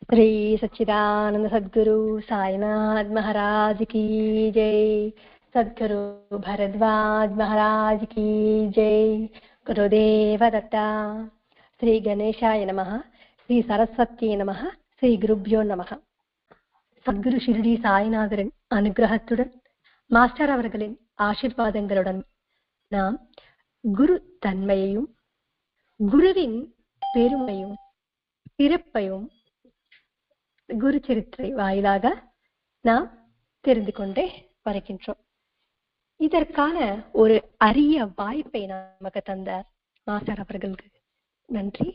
श्री सच्चिदानंद सद्गुरु साईनाथ महाराज की जय। सद्गुरु भरद्वाज महाराज की जय। गुरुदेव दत्ता। श्री गणेशाय नमः। श्री सरस्वती नमः। श्री गुरुभ्यो नमः. சத்குரு ஷிரடி சாய்நாதரின் அனுகிரகத்துடன் மாஸ்டர் அவர்களின் ஆசீர்வாதங்களுடன் நாம் குரு தன்மையையும் குருவின் பெருமையும் சிறப்பையும் குரு சரித்திரை வாயிலாக நாம் தெரிந்து கொண்டே வருகின்றோம். இதற்கான ஒரு அரிய வாய்ப்பை நமக்கு தந்த மாஸ்டர் அவர்களுக்கு நன்றி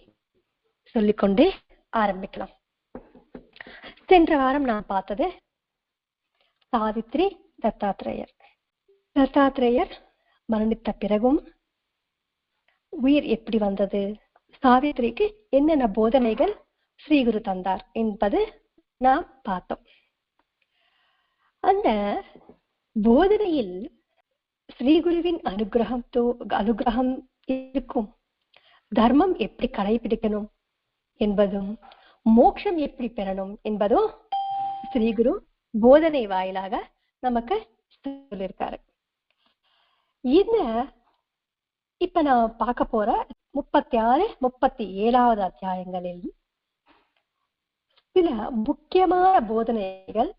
சொல்லிக்கொண்டே ஆரம்பிக்கலாம். சென்ற வாரம் நான் பார்த்தது சாவித்ரி தத்தாத்ரேயர். தத்தாத்ரேயர் மரணித்த பிறகும் உயிர் எப்படி வந்தது, சாவித்ரிக்கு என்னென்ன போதனைகள் ஸ்ரீகுரு தந்தார் என்பது நாம் பார்த்தோம். அந்த போதனையில் ஸ்ரீகுருவின் அனுகிரகம் இருக்கும், தர்மம் எப்படி கடைபிடிக்கணும் என்பதும் மோட்சம் எப்படி பெறணும் என்பதும் ஸ்ரீகுரு போதனை வாயிலாக நமக்கு சொல்லியிருக்காரு. இப்ப நான் பார்க்க போற 36, 37வது அத்தியாயங்களில் சில முக்கியமான போதனைகள்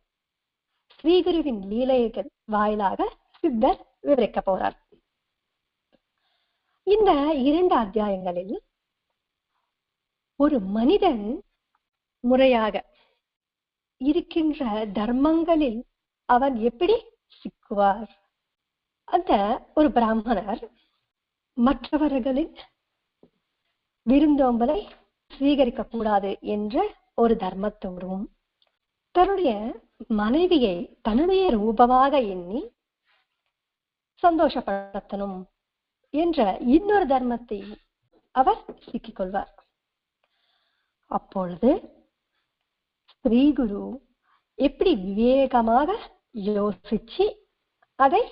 ஸ்ரீகுருவின் லீலைகள் வாயிலாக சித்தர் விவரிக்க போறார். இந்த 2 அத்தியாயங்களில் ஒரு மனிதன் முறையாக இருக்கின்ற தர்மங்களில் அவன் எப்படி சிக்குவார், அந்த ஒரு பிராமணர் மற்றவர்களின் விருந்தோம்பலை ஸ்வீகரிக்க கூடாது என்ற ஒரு தர்மத்தோடும் தன்னுடைய மனைவியை தன்னுடைய ரூபமாக எண்ணி சந்தோஷப்படுத்தணும் என்ற இன்னொரு தர்மத்தை அவர் சிக்கிக் கொள்வார். அப்பொழுது ஸ்ரீகுரு எப்படி விவேகமாக யோசிச்சு அதை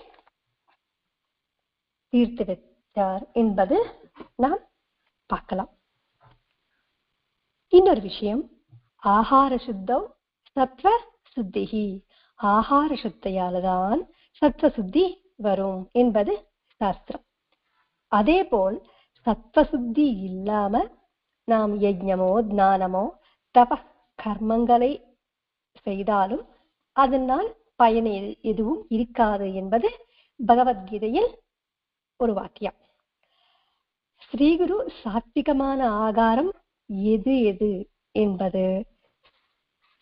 தீர்த்து வைத்தார் என்பது நாம் பார்க்கலாம். இன்னொரு விஷயம், ஆகார சுத்தம் சத்வ சுத்திகி, ஆகார சுத்தையால்தான் சத்வ சுத்தி வரும் என்பது சாஸ்திரம். அதே போல் சத்வ சுத்தி இல்லாம நாம் யஜ்ஞமோ ஞானமோ தப கர்மங்களை செய்தாலும் அதனால் பயன் எதுவும் இருக்காது என்பது பகவத்கீதையில் ஒரு வாக்கியம். ஸ்ரீகுரு சாத்விகமான ஆகாரம் எது எது என்பது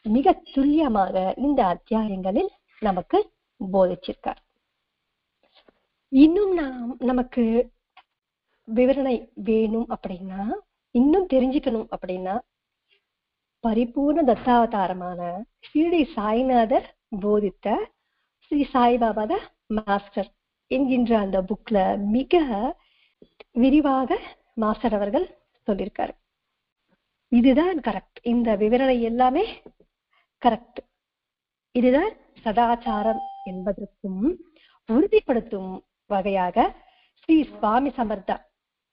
மிக துல்லியமாக இந்த அத்தியாயங்களில் நமக்கு போதிச்சிருக்கார். இன்னும் நமக்கு விவரணை வேணும் அப்படின்னா, இன்னும் தெரிஞ்சுக்கணும் அப்படின்னா, பரிபூர்ண தத்தாவதாரமான ஷிரடி சாய்நாதர் போதித்த ஸ்ரீ சாய்பாபா மாஸ்டர் என்கின்ற அந்த புக்ல மிக விரிவாக மாஸ்டர் அவர்கள் சொல்லியிருக்காரு. இதுதான் கரெக்ட், இந்த விவரணை எல்லாமே கரெக்ட், இதுதான் சதாச்சாரம் என்பதற்கும் உறுதிப்படுத்தும் வகையாக ஸ்ரீ சுவாமி சமர்த்தா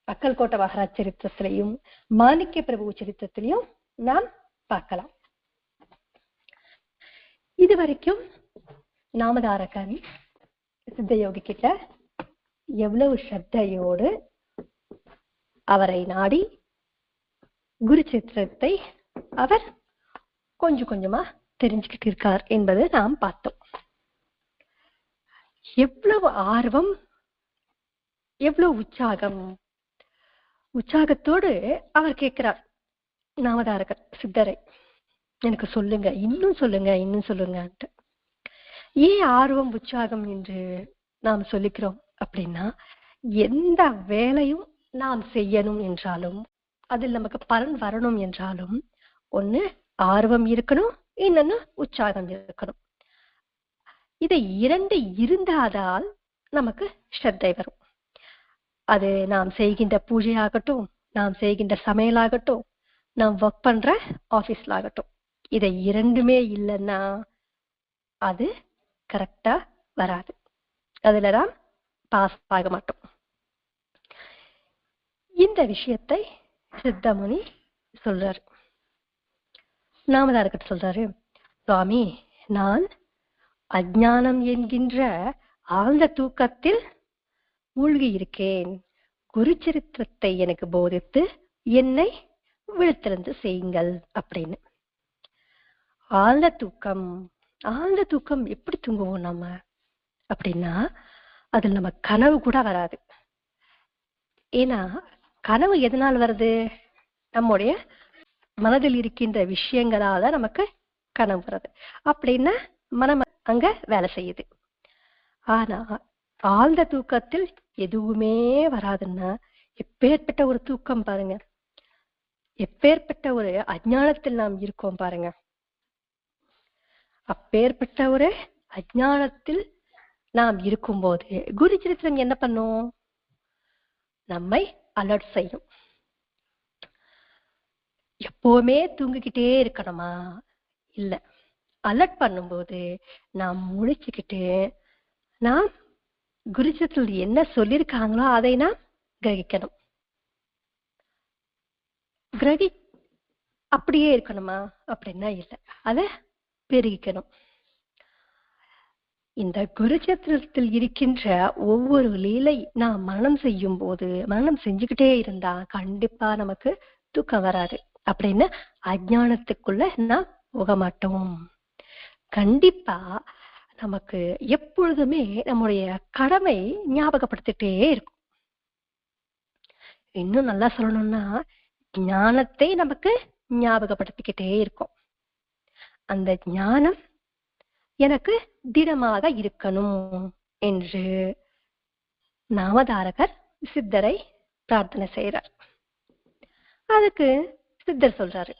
அக்கல்கோட்டை மகாராஜ் சரித்திரத்திலையும் மாணிக்க பிரபு சரித்திரத்திலையும் நாம் பார்க்கலாம். இதுவரைக்கும் நாமதாரகன் சித்தயோகி கிட்ட எவ்வளவு ஸ்ரத்தையோடு அவரை நாடி குரு சித்திரத்தை அவர் கொஞ்சம் கொஞ்சமா தெரிஞ்சுக்கிட்டு இருக்கார் என்பது நாம் பார்த்தோம். எவ்வளவு ஆர்வம், எவ்வளவு உற்சாகத்தோடு அவர் கேட்கிறார் நாமதாரகர் சித்தரை, எனக்கு சொல்லுங்க, இன்னும் சொல்லுங்க, இன்னும் சொல்லுங்க. ஏன் ஆர்வம் உற்சாகம் என்று நாம் சொல்லிக்கிறோம் அப்படின்னா, எந்த வேலையும் நாம் செய்யணும் என்றாலும் அதில் நமக்கு பலன் வரணும் என்றாலும் ஒண்ணு ஆர்வம் இருக்கணும், இன்னொன்னு உற்சாகம் இருக்கணும். இதை 2 இருந்தால் நமக்கு ஸ்ரத்தை வரும். அது நாம் செய்கின்ற பூஜையாகட்டும், நாம் செய்கின்ற சமையலாகட்டும், நாம் ஒர்க் பண்ற ஆபீஸ்ல ஆகட்டும், இதை 2மே இல்லைன்னா அது கரெக்டா வராது, அதுலதான் பாஸ் ஆக மாட்டோம். இந்த விஷயத்தை சித்தமுனி சொல்றார். நாமதாரகர் சொல்றாரு, சுவாமி, நான் அஜ்ஞானம் என்கின்ற ஆழ்ந்த தூக்கத்தில் மூழ்கி இருக்கேன். குரு சரித்திரத்தை எனக்கு போதித்து என்னை விழுத்திருந்து செய்யுங்கள் அப்படின்னு. ஆழ்ந்த தூக்கம், ஆழ்ந்த தூக்கம் எப்படி தூங்குவோம் நம்ம அப்படின்னா, அதுல நம்ம கனவு கூட வராது. ஏன்னா கனவு எதனால் வருது? நம்முடைய மனதில் இருக்கின்ற விஷயங்களால நமக்கு கனவு வருது. அப்படின்னா மனம் அங்க வேலை செய்யுது. ஆனா ஆழ்ந்த தூக்கத்தில் எதுவுமே வராதுன்னா எப்பேற்பட்ட ஒரு தூக்கம் பாருங்க, எப்பேற்பட்ட ஒரு அஜ்ஞானத்தில் நாம் இருக்கோம் பாருங்க. அப்பேற்பட்ட ஒரு அஜ்ஞானத்தில் நாம் இருக்கும்போது குரு சரித்திரம் என்ன பண்ணும்? நம்மை அலர்ட் செய்யும். எப்பவுமே தூங்கிக்கிட்டே இருக்கணுமா? இல்ல. அலர்ட் பண்ணும்போது நாம் முழிச்சுக்கிட்டு நாம் குரு சரித்திரத்தில் என்ன சொல்லியிருக்காங்களோ அதை நாம் கிரகிக்கணும். அப்படியே இருக்கணுமா அப்படின்னா இல்ல, அதை பெருகிக்கணும். இந்த குரு சரித்திரத்தில் இருக்கின்ற ஒவ்வொரு லீலை நாம் மரணம் செய்யும் போது, மரணம் செஞ்சுக்கிட்டே இருந்தா கண்டிப்பா நமக்கு தூக்கம் வராது. அப்படின்னு அஜ்ஞானத்துக்குள்ள நாம் போக மாட்டோம். கண்டிப்பா நமக்கு எப்பொழுதுமே நம்முடைய கடமை ஞாபகப்படுத்திட்டே இருக்கும். இன்னும் நல்லா சொல்லணும்னா ஞானத்தை நமக்கு ஞாபகப்படுத்திக்கிட்டே இருக்கும். அந்த ஞானம் எனக்கு திடமாக இருக்கணும் என்று நாமதாரகர் சித்தரை பிரார்த்தனை செய்யறார். அதுக்கு சித்தர் சொல்றாரு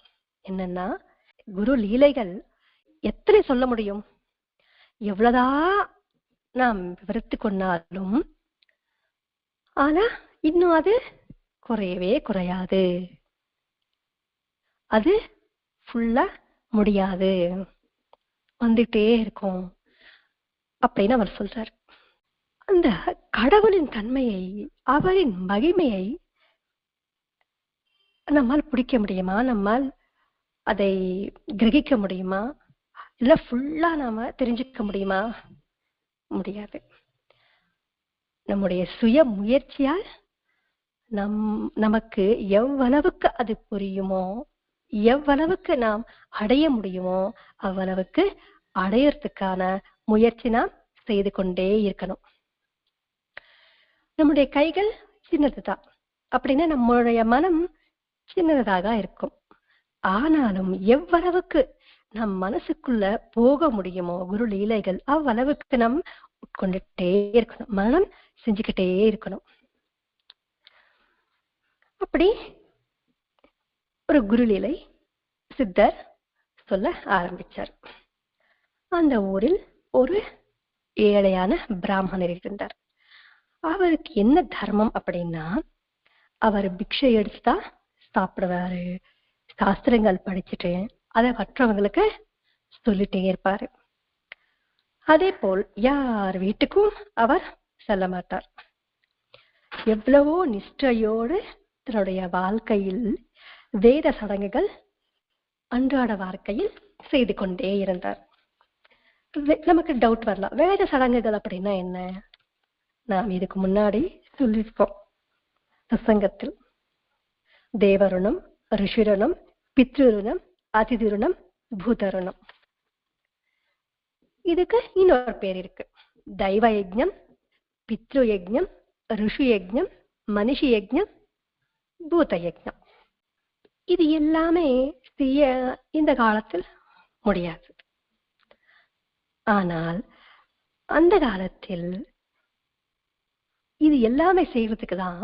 என்னன்னா, குரு லீலைகள் எத்தனை சொல்ல முடியும்? எவ்வளவுதான் நாம் விவரித்து கொண்டாலும் ஆனா இன்னும் அது குறையவே குறையாது, அது ஃபுல்லா முடியாது, வந்துட்டே இருக்கும் அப்படின்னு அவர் சொல்றார். அந்த கடவுளின் தன்மையை, அவரின் மகிமையை நம்மால் பிடிக்க முடியுமா? நம்மால் அதை கிரகிக்க முடியுமா? இல்ல ஃபுல்லா நாம தெரிஞ்சுக்க முடியுமா? முடியாது. நம்முடைய சுய முயற்சியால் நமக்கு எவ்வளவுக்கு அது புரியுமோ, எவ்வளவுக்கு நாம் அடைய முடியுமோ அவ்வளவுக்கு அடையறதுக்கான முயற்சி நாம் செய்து கொண்டே இருக்கணும். நம்முடைய கைகள் சின்னதுதான் அப்படின்னா நம்மளுடைய மனம் சின்னதாக இருக்கும். ஆனாலும் எவ்வளவுக்கு நம் மனசுக்குள்ள போக முடியுமோ குரு லீலைகள் அவ்வளவுக்கு நாம் உட்கொண்டுட்டே இருக்கணும், மனம் செஞ்சுக்கிட்டே இருக்கணும். அப்படி ஒரு குருலீலை சித்தர் சொல்ல ஆரம்பிச்சார். அந்த ஊரில் ஒரு ஏழையான பிராமணர் இருந்தார். அவருக்கு என்ன தர்மம் அப்படின்னா, அவர் பிக்ஷை எடுத்துதான் சாப்பிடுவாரு, சாஸ்திரங்கள் படிச்சுட்டு அதை மற்றவங்களுக்கு சொல்லிட்டே இருப்பாரு. அதே போல் யார் வீட்டுக்கும் அவர் செல்ல மாட்டார். எவ்வளவோ நிஷ்டையோடு தன்னுடைய வாழ்க்கையில் வேத சடங்குகள் அன்றாட வாழ்க்கையில் செய்து கொண்டே இருந்தார். நமக்கு டவுட் வரலாம், வேத சடங்குகள் அப்படின்னா என்ன? நாம் இதுக்கு முன்னாடி சொல்லியிருப்போம் சத்சங்கத்தில். தேவருணம், ரிஷிருணம், பித்ருருணம், அதிதிருணம், பூதருணம். இதுக்கு இன்னொரு பேர் இருக்கு. தெய்வ யஜ்ஞம், பித்ரு யஜ்ஞம், ரிஷி யஜ்ஞம், மனுஷி யஜ்ஞம், பூத யஜ்ஞம். இது எல்லாமே செய்ய இந்த காலத்தில் முடியாது. ஆனால் அந்த காலத்தில் இது எல்லாமே செய்யறதுக்கு தான்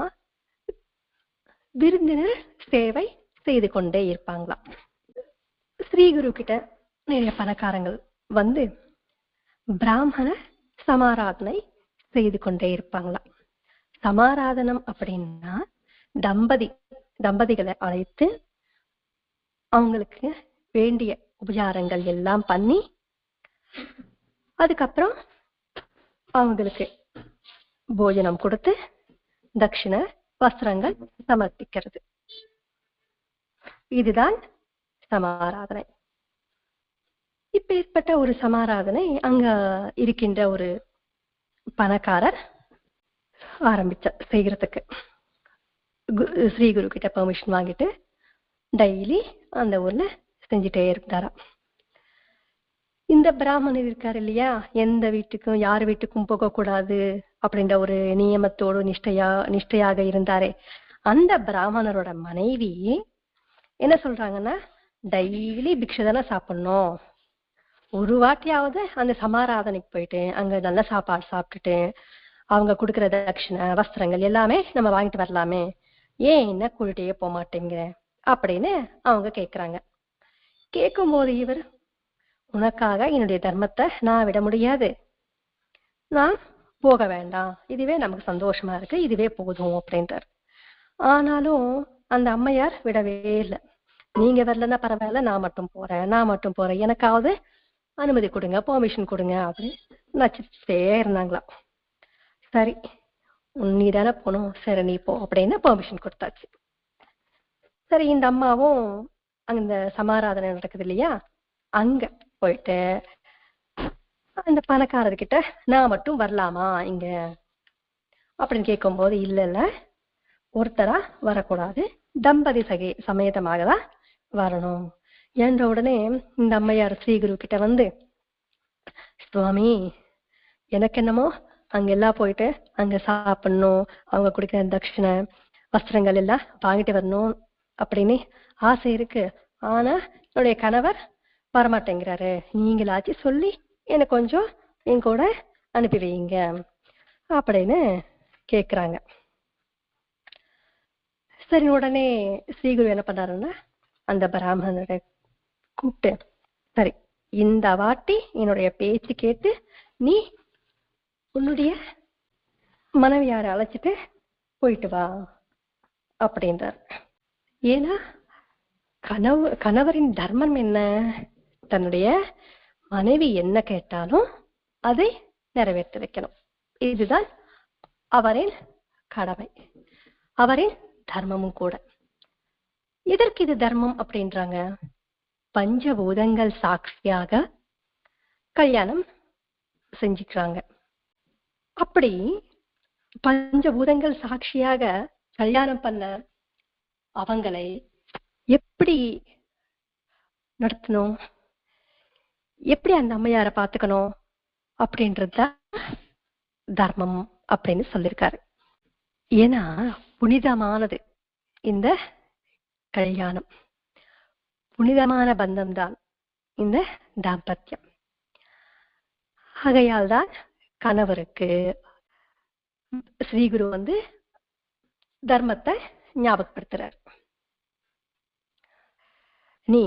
விருந்தினர் சேவை செய்து கொண்டே இருப்பாங்களாம். ஸ்ரீகுரு கிட்ட நிறைய பணக்காரங்கள் வந்து பிராமண சமாராதனை செய்து கொண்டே இருப்பாங்களாம். சமாராதனம் அப்படின்னா தம்பதிகளை அழைத்து அவங்களுக்கு வேண்டிய உபச்சாரங்கள் எல்லாம் பண்ணி அதுக்கப்புறம் அவங்களுக்கு போஜனம் கொடுத்து தட்சிணை வஸ்திரங்கள் சமர்ப்பிக்கிறது. இதுதான் சமாராதனை. இப்ப ஏற்பட்ட ஒரு சமாராதனை அங்க இருக்கின்ற ஒரு பணக்காரர் செய்யறதுக்கு ஸ்ரீ குரு கிட்ட பெர்மிஷன் வாங்கிட்டு டெய்லி அந்த ஊர்ல செஞ்சுட்டே இருந்தாராம். இந்த பிராமணர் இருக்காரு இல்லையா, எந்த வீட்டுக்கும் யார் வீட்டுக்கும் போகக்கூடாது அப்படின்ற ஒரு நியமத்தோடு நிஷ்டையாக இருந்தாரே, அந்த பிராமணரோட மனைவி என்ன சொல்றாங்கன்னா, டெய்லி பிக்ஷை தானே சாப்பிடணும், ஒரு வாட்டியாவது அந்த சமாராதனைக்கு போயிட்டு அங்க நல்ல சாப்பாடு சாப்பிட்டுட்டு அவங்க கொடுக்குற தட்சிணை வஸ்திரங்கள் எல்லாமே நம்ம வாங்கிட்டு வரலாமே, ஏன் என்ன கூட்டிட்டே போக மாட்டேங்கிற அப்படின்னு அவங்க கேக்குறாங்க. கேட்கும் போது இவர், உனக்காக என்னுடைய தர்மத்தை நான் விட முடியாது, நான் போக வேண்டாம், இதுவே நமக்கு சந்தோஷமா இருக்கு, இதுவே போதும் அப்படின்றார். ஆனாலும் அந்த அம்மையார் விடவே இல்லை. நீங்க வரலன்னா பரவாயில்ல, நான் மட்டும் போறேன், எனக்காவது அனுமதி கொடுங்க, பெர்மிஷன் கொடுங்க அப்படின்னு நச்சுட்டே இருந்தாங்களாம். சரி, நீ தானே போகணும், சரி நீ போ அப்படின்னு பெர்மிஷன் கொடுத்தாச்சு. சரி, இந்த அம்மாவும் அந்த சமாராதனை நடக்குது இல்லையா, அங்க போயிட்டு அந்த பணக்காரர்கிட்ட நான் மட்டும் வரலாமா இங்க அப்படின்னு கேட்கும் போது, இல்ல ஒருத்தரா வரக்கூடாது, தம்பதி சமேதமாக தான் வரணும் என்ற உடனே இந்த அம்மையார் ஸ்ரீகுரு கிட்ட வந்து, சுவாமி எனக்கு என்னமோ அங்க எல்லாம் போயிட்டு அங்க சாப்பிடணும், அவங்க குடிக்கிற தட்சிணை வஸ்திரங்கள் எல்லாம் வாங்கிட்டு வரணும் அப்படின்னு ஆசை இருக்கு, ஆனா என்னுடைய கணவர் வரமாட்டேங்கிறாரு, நீங்களாச்சு சொல்லி எனக்கு கொஞ்சம் என் கூட அனுப்பி வைங்க அப்படின்னு கேக்குறாங்க. சரி, உடனே ஸ்ரீகுரு என்ன பண்ணாருன்னா அந்த பிராமணரை கூப்பிட்டு, சரி இந்த வாட்டி என்னுடைய பேச்சு கேட்டு நீ உன்னுடைய மனைவியார அழைச்சிட்டு போயிட்டு வா அப்படின்றார். ஏன்னா கணவரின் தர்மம் என்ன, தன்னுடைய மனைவி என்ன கேட்டாலும் அதை நிறைவேற்ற வைக்கணும், இதுதான் அவரின் கடமை, அவரின் தர்மமும் கூட. எதற்கு இது தர்மம் அப்படின்றாங்க, பஞ்சபூதங்கள் சாட்சியாக கல்யாணம் செஞ்சுக்கிறாங்க. அப்படி பஞ்சபூதங்கள் சாட்சியாக கல்யாணம் பண்ண அவங்களை எப்படி நடத்தணும், எப்படி அந்த அம்மையார பாத்துக்கணும் அப்படின்றதுதான் தர்மம் அப்படின்னு சொல்லியிருக்காரு. ஏன்னா புனிதமானது இந்த கல்யாணம், புனிதமான பந்தம் தான் இந்த தாம்பத்தியம். ஆகையால் தான் கணவருக்கு ஸ்ரீகுரு வந்து தர்மத்தை ஞாபகப்படுத்துறார். நீ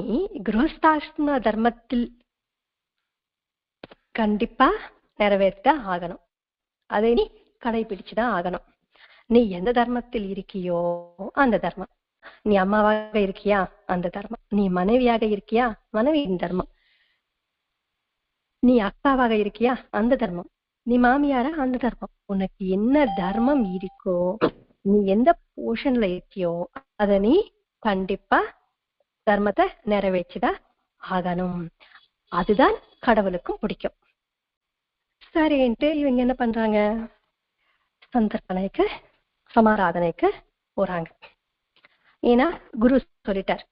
கிரகஸ்தாசிரம தர்மத்தில் கண்டிப்பா நிறைவேற்ற ஆகணும், அதை நீ கடைபிடிச்சுதான் ஆகணும். நீ எந்த தர்மத்தில் இருக்கியோ அந்த தர்மம், நீ அம்மாவாக இருக்கியா அந்த தர்மம், நீ மனைவியாக இருக்கியா மனைவியின் தர்மம், நீ அக்காவாக இருக்கியா அந்த தர்மம், நீ மாமியாரா அந்த தர்மம், உனக்கு என்ன தர்மம் இருக்கோ, நீ எந்த போர்ஷன்ல இருக்கியோ அத நீ கண்டிப்பா தர்மத்தை நிறைவேற்றிதான் ஆகணும், அதுதான் கடவுளுக்கும் பிடிக்கும். சரின்ட்டு இவங்க என்ன பண்றாங்க, சந்தர்ப்பணைக்கு சமாராதனைக்கு போறாங்க. ஏன்னா குரு சொல்லிட்டார்,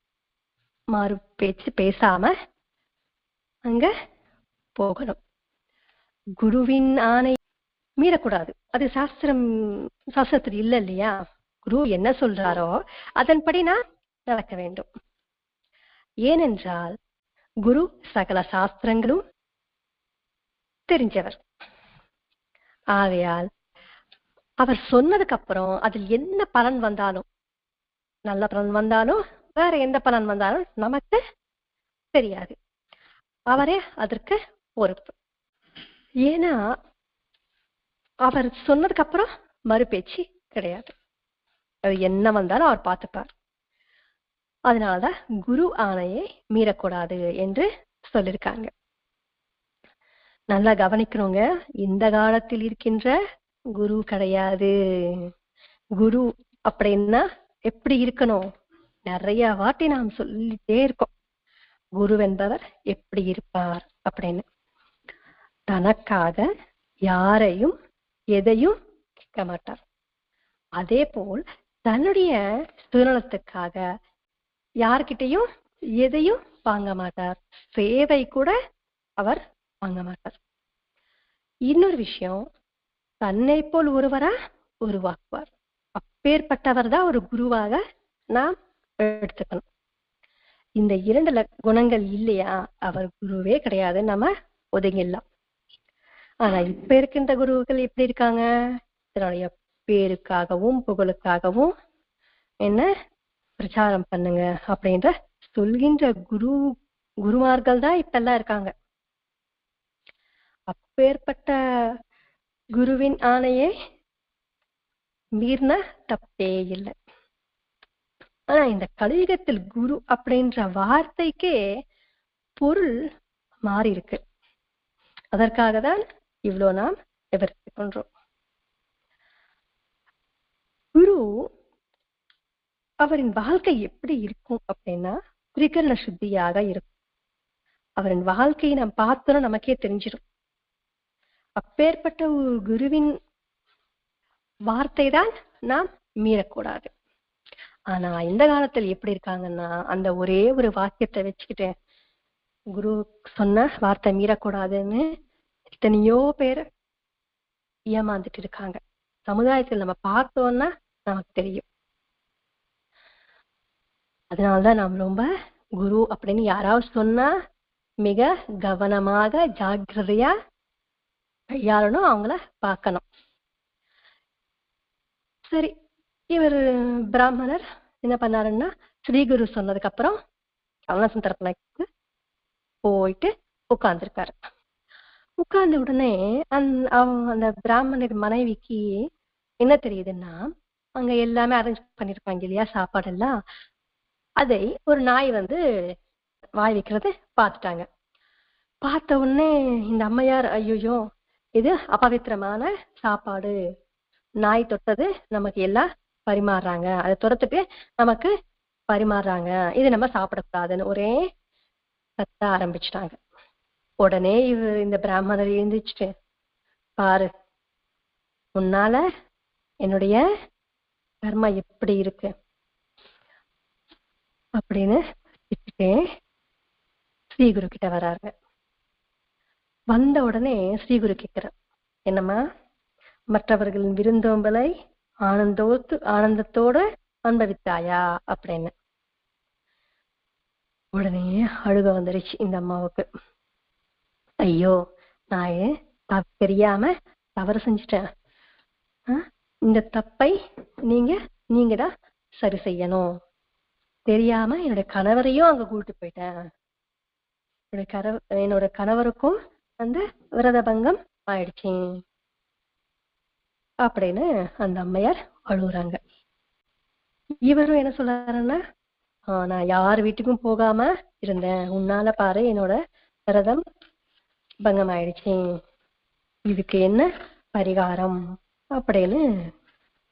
மாறு பேச்சு பேசாம அங்க போகணும், குருவின் ஆணை மீறக்கூடாது, அது சாஸ்திரத்தில் இல்ல இல்லையா, குரு என்ன சொல்றாரோ அதன்படி நான் நடக்க வேண்டும். ஏனென்றால் குரு சகல சாஸ்திரங்களும் தெரிஞ்சவர். ஆகையால் அவர் சொன்னதுக்கு அப்புறம் அதில் என்ன பலன் வந்தாலும், நல்ல பலன் வந்தாலும் வேற எந்த பலன் வந்தாலும் நமக்கு தெரியாது, அவரே அதற்கு பொறுப்பு. ஏன்னா அவர் சொன்னதுக்கு அப்புறம் மறுபேச்சு கிடையாது, அது என்ன வந்தாலும் அவர் பார்த்துப்பார். அதனாலதான் குரு ஆணையை மீறக்கூடாது என்று சொல்லியிருக்காங்க. நல்லா கவனிக்கிறோங்க, இந்த காலத்தில் இருக்கின்ற குரு கிடையாது. குரு அப்படின்னா எப்படி இருக்கணும், நிறைய வாட்டி நாம் சொல்லிட்டே இருக்கோம். குருவென்பவர் எப்படி இருப்பார் அப்படின்னு. தனக்காக யாரையும் எதையும் கேட்க மாட்டார். அதே போல் தன்னுடைய சுயநலத்துக்காக யார்கிட்டையும் எதையும் வாங்க மாட்டார். சேவை கூட அவர் வாங்க மாட்டார். இன்னொரு விஷயம், தன்னை போல் ஒருவரா உருவாக்குவார். அப்பேற்பட்டவர் தான் ஒரு குருவாக நாம் எடுத்துக்கணும். இந்த 2 குணங்கள் இல்லையா அவர் குருவே கிடையாது, நம்ம ஒதுங்கிடலாம். ஆனா இப்ப இருக்கின்ற குருக்கள் எப்படி இருக்காங்க? தன்னுடைய பேருக்காகவும் புகழுக்காகவும் என்ன பிரச்சாரம் பண்ணுங்க அப்படின்ற சொல்கின்ற குருமார்கள் தான் இப்ப எல்லாம் இருக்காங்க. அப்பேற்பட்ட குருவின் ஆணையை மீறின தப்பே இல்லை. ஆனா இந்த கலியுகத்தில் குரு அப்படின்ற வார்த்தைக்கே பொருள் மாறி இருக்கு. அதற்காக தான் இவ்வளவு நாம் விவரித்துக் கொண்டோம். குரு அவரின் வாழ்க்கை எப்படி இருக்கும் அப்படின்னா திரிகரண சுத்தியாக இருக்கும். அவரின் வாழ்க்கையை நாம் பார்த்தோம்னா நமக்கே தெரிஞ்சிடும். அப்பேற்பட்ட ஒரு குருவின் வார்த்தை தான் நாம் மீறக்கூடாது. ஆனா இந்த காலத்தில் எப்படி இருக்காங்கன்னா அந்த ஒரே ஒரு வாக்கியத்தை வச்சுக்கிட்டு குரு சொன்ன வார்த்தை மீறக்கூடாதுன்னு எத்தனையோ பேர் ஏமாந்துட்டு இருக்காங்க. சமுதாயத்தில் நம்ம பார்த்தோம்னா நமக்கு தெரியும். அதனாலதான் நாம் ரொம்ப குரு அப்படின்னு யாராவது சொன்னா மிக கவனமாக ஜாக்கிரதையா கையாளணும், அவங்கள பார்க்கணும். சரி, இவர் பிராமணர் என்ன பண்ணாருன்னா ஸ்ரீகுரு சொன்னதுக்கு அப்புறம் கவனசந்தர்ப்பணக்கு போயிட்டு உட்கார்ந்துருக்காரு. உட்கார்ந்த உடனே அந்த பிராமணர் மனைவிக்கு என்ன தெரியுதுன்னா அங்க எல்லாமே அரேஞ்ச் பண்ணிருப்பாங்க இல்லையா சாப்பாடெல்லாம், அதை ஒரு நாய் வாய் வைக்கிறது பார்த்துட்டாங்க. பார்த்த உடனே இந்த அம்மையார் ஐயோ இது அபவித்திரமான சாப்பாடு, நாய் தொட்டது நமக்கு எல்லாம் பரிமாறுறாங்க, அதை துரத்துட்டு நமக்கு பரிமாறுறாங்க, இது நம்ம சாப்பிடக்கூடாதுன்னு ஒரே கத்த ஆரம்பிச்சிட்டாங்க. உடனே இந்த பிராமணர் எழுந்திரிச்சுட்டு பாரு உன்னால என்னுடைய கர்மா எப்படி இருக்கு அப்படின்னு திட்டுட்டே ஸ்ரீகுரு கிட்ட வர்றாங்க. வந்த உடனே ஸ்ரீகுரு கேட்கிறார், என்னம்மா மற்றவர்களின் விருந்தோம்பலை ஆனந்தத்தோடு அனுபவித்தாயா அப்படின்னு. உடனே அழுக வந்துருச்சு இந்த அம்மாவுக்கு. ஐயோ நான் தெரியாம தவறு செஞ்சுட்டேன், இந்த தப்பை நீங்க தான் சரி செய்யணும். தெரியாம என்னோட கணவரையும் அங்க கூட்டிட்டு போயிட்டேன், என்னோட கணவருக்கும் விரத பங்கம் ஆயிடுச்சு அப்படின்னு அந்த அம்மையார் அழுகுறாங்க. இவரும் என்ன சொல்றாருன்னா நான் யார் வீட்டுக்கும் போகாம இருந்தேன், உன்னால பாரு என்னோட விரதம் பங்கம் ஆயிடுச்சு, இதுக்கு என்ன பரிகாரம் அப்படின்னு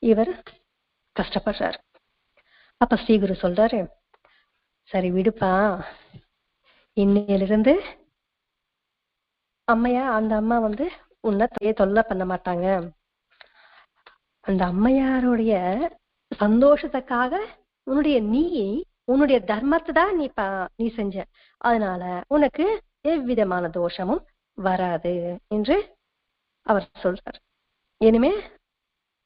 இவர் கஷ்டப்படுறாரு. அப்ப ஸ்ரீகுரு சொல்றாரு, சரி விடுப்பா, இன்னையிலிருந்து அந்த அம்மா உன்னை தொல்லை பண்ண மாட்டாங்க. அந்த அம்மையாருடைய சந்தோஷத்துக்காக உன்னுடைய தர்மத்தை தான் நீ செஞ்ச, அதனால உனக்கு எவ்விதமான தோஷமும் வராது என்று அவர் சொல்றார். இனிமே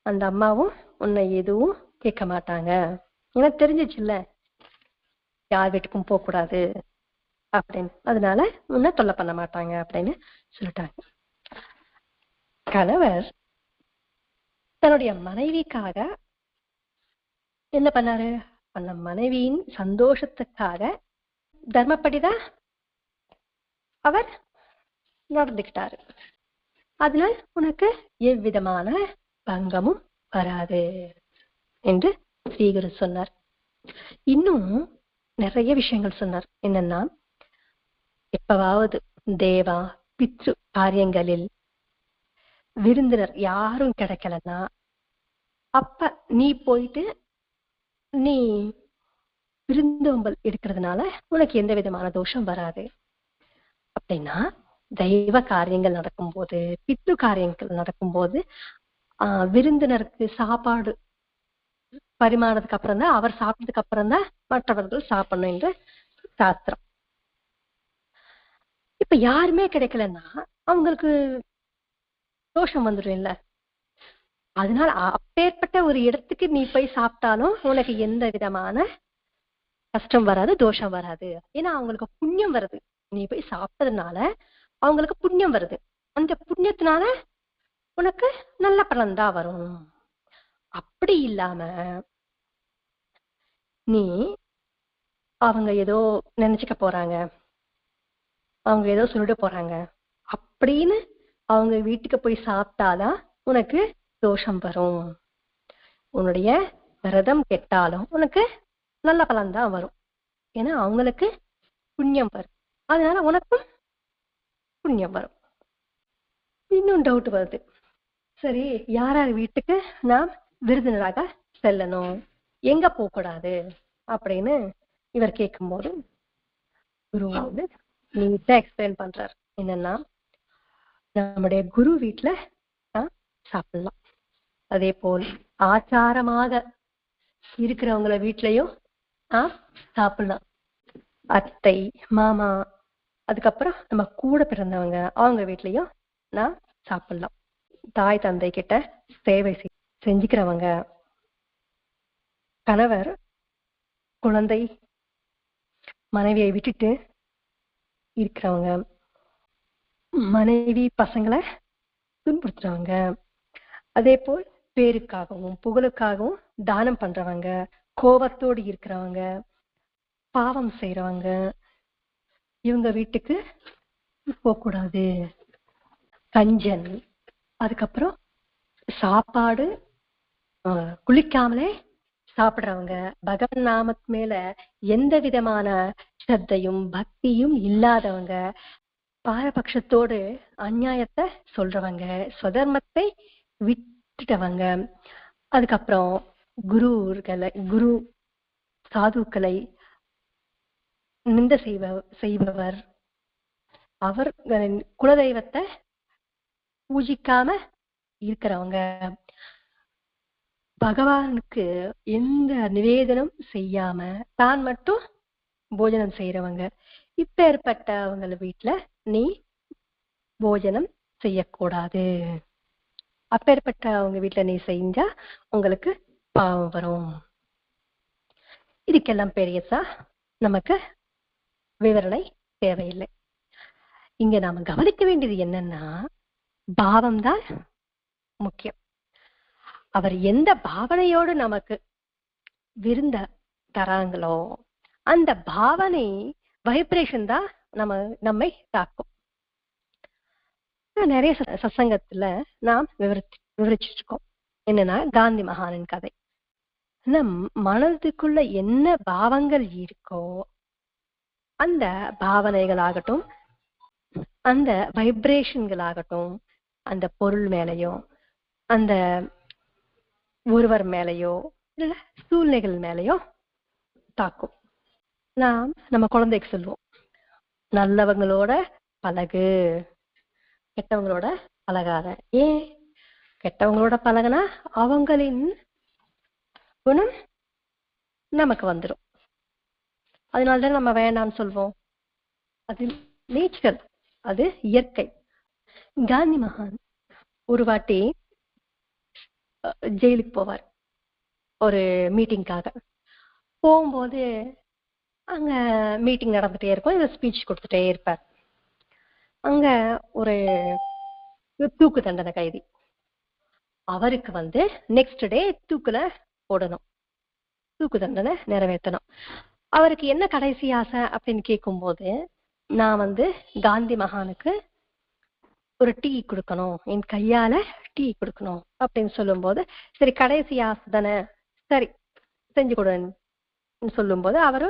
அந்த அம்மாவும் உன்னை எதுவும் கேட்க மாட்டாங்க, எனக்கு தெரிஞ்சிச்சு இல்ல யார் வீட்டுக்கும் போக கூடாது அப்படின்னு, அதனால உன்னை தொல்லை பண்ண மாட்டாங்க அப்படின்னு சொல்லிட்டாங்க. கணவர் தன்னுடைய மனைவிக்காக என்ன பண்ணாரு, அந்த மனைவியின் சந்தோஷத்துக்காக தர்மப்படிதான் அவர் நடந்துக்கிட்டாரு, அதனால் உனக்கு எவ்விதமான பங்கமும் வராது என்று ஸ்ரீகுரு சொன்னார். இன்னும் நிறைய விஷயங்கள் சொன்னார். என்னன்னா எப்பவாவது தேவா பித்ரு காரியங்களில் விருந்தினர் யாரும் கிடைக்கலன்னா அப்ப நீ போயிட்டு நீ விருந்தோம்பல் இருக்கிறதுனால உனக்கு எந்த விதமான தோஷம் வராது. அப்படின்னா தெய்வ காரியங்கள் நடக்கும்போது, பித்ரு காரியங்கள் நடக்கும்போது விருந்தினருக்கு சாப்பாடு பரிமாறதுக்கு அப்புறம் தான், அவர் சாப்பிட்டதுக்கு அப்புறம் தான் மற்றவர்கள் சாப்பிடணும் என்று சாஸ்திரம். இப்ப யாருமே கிடைக்கலன்னா அவங்களுக்கு தோஷம் வந்துடும் இல்ல. அதனால அப்பேற்பட்ட ஒரு இடத்துக்கு நீ போய் சாப்பிட்டாலும் உனக்கு எந்த விதமான கஷ்டம் வராது, தோஷம் வராது. ஏன்னா அவங்களுக்கு புண்ணியம் வருது. நீ போய் சாப்பிட்டதுனால அவங்களுக்கு புண்ணியம் வருது. அந்த புண்ணியத்தினால உனக்கு நல்ல பலன் தான் வரும். அப்படி இல்லாம நீ அவங்க ஏதோ நினைச்சுக்க போறாங்க, அவங்க ஏதோ சொல்லிட்டு போறாங்க அப்படின்னு அவங்க வீட்டுக்கு போய் சாப்பிட்டாதான் உனக்கு தோஷம் வரும். உன்னுடைய விரதம் கெட்டாலும் உனக்கு நல்ல பலன் தான் வரும். ஏன்னா அவங்களுக்கு புண்ணியம் வரும், அதனால உனக்கும் புண்ணியம் வரும். இன்னும் டவுட் வருது, சரி யார் யார் வீட்டுக்கு நாம் விருந்தினராக செல்லணும், எங்க போகக்கூடாது அப்படின்னு இவர் கேட்கும்போது குரு வந்து நீட்டா எக்ஸ்பிளைன் பண்றாரு. என்னன்னா, நம்முடைய குரு வீட்டுல சாப்பிடலாம். அதே போல் ஆச்சாரமாக இருக்கிறவங்கள வீட்லயும் சாப்பிடலாம். அத்தை, மாமா, அதுக்கப்புறம் நம்ம கூட பிறந்தவங்க அவங்க வீட்லயும் நான் சாப்பிடலாம். தாய் தந்தை கிட்ட சேவை செஞ்சுக்கிறவங்க, கணவர் குழந்தை மனைவியை விட்டுட்டு இருக்கிறவங்க, மனைவி பசங்களை துன்புறுத்துறவங்க, அதே போல் பேருக்காகவும் புகழுக்காகவும் தானம் பண்றவங்க, கோபத்தோடு இருக்கிறவங்க, பாவம் செய்யறவங்க, இவங்க வீட்டுக்கு போகக்கூடாது. கஞ்சன், அதுக்கப்புறம் சாப்பாடு குளிக்காமலே சாப்பிடுறவங்க, பகவன் நாமத்து மேல எந்த விதமான ஸ்ரத்தையும் பக்தியும் இல்லாதவங்க, பாரபட்சத்தோடு அநியாயத்தை சொல்றவங்க, ஸ்வதர்மத்தை விட்டுட்டவங்க, அதுக்கப்புறம் குரு சாதுக்களை நிந்த செய்பவர், அவர் குலதெய்வத்தை பூஜிக்காம இருக்கிறவங்க, பகவானுக்கு எந்த நிவேதனம் செய்யாம தான் மட்டும் போஜனம் செய்யறவங்க, இப்பேற்பட்டவங்க வீட்டுல நீ போஜனம் செய்யக்கூடாது. அப்பேற்பட்ட அவங்க வீட்டுல நீ செஞ்சா உங்களுக்கு பாவம் வரும். இதுக்கெல்லாம் பெரியசா நமக்கு விவரணை தேவையில்லை. இங்க நாம கவனிக்க வேண்டியது என்னன்னா, பாவம் தான் முக்கியம். அவர் எந்த பாவனையோடு நமக்கு விருந்த தராங்களோ அந்த பாவனை வைப்ரேஷன் தான் நம்மை தாக்கும். நிறைய சத்சங்கத்துல நாம் விவரிச்சுட்டு இருக்கோம். என்னன்னா, காந்தி மகானின் கதை. நம் மனதுக்குள்ள என்ன பாவங்கள் இருக்கோ அந்த பாவனைகளாகட்டும், அந்த வைப்ரேஷன்களாகட்டும், அந்த பொருள் மேலையோ, அந்த ஒருவர் மேலையோ, இல்ல சூழ்நிலைகள் மேலையோ தாக்கும். நம்ம குழந்தைக்கு சொல்லுவோம், நல்லவங்களோட பழகு, கெட்டவங்களோட பழகாத. ஏன்? கெட்டவங்களோட பழகுனா அவங்களின் குணம் நமக்கு வந்துடும். அதனால்தான் நம்ம வேண்டாம்னு சொல்வோம். அது நேச்சுரல், அது இயற்கை. காந்தி மகான் ஒரு வாட்டி ஜெயிலுக்கு போவார் ஒரு மீட்டிங்காக. போகும்போது அங்க மீட்டிங் நடந்துட்டே இருக்கும், இவர் ஸ்பீச் கொடுத்துட்டே இருப்பார். அங்க ஒரு தூக்கு தண்டனை கைதி, அவருக்கு நெக்ஸ்ட் டே தூக்குல போடணும், தூக்கு தண்டனை நிறைவேற்றணும். அவருக்கு என்ன கடைசி ஆசை அப்படின்னு கேட்கும்போது, நான் காந்தி மகானுக்கு ஒரு டீ கொடுக்கணும், என் கையால டீ கொடுக்கணும் அப்படின்னு சொல்லும் போது, சரி கடைசி ஆசை தானே, சரி செஞ்சு கொடுன்னு சொல்லும் போது அவரு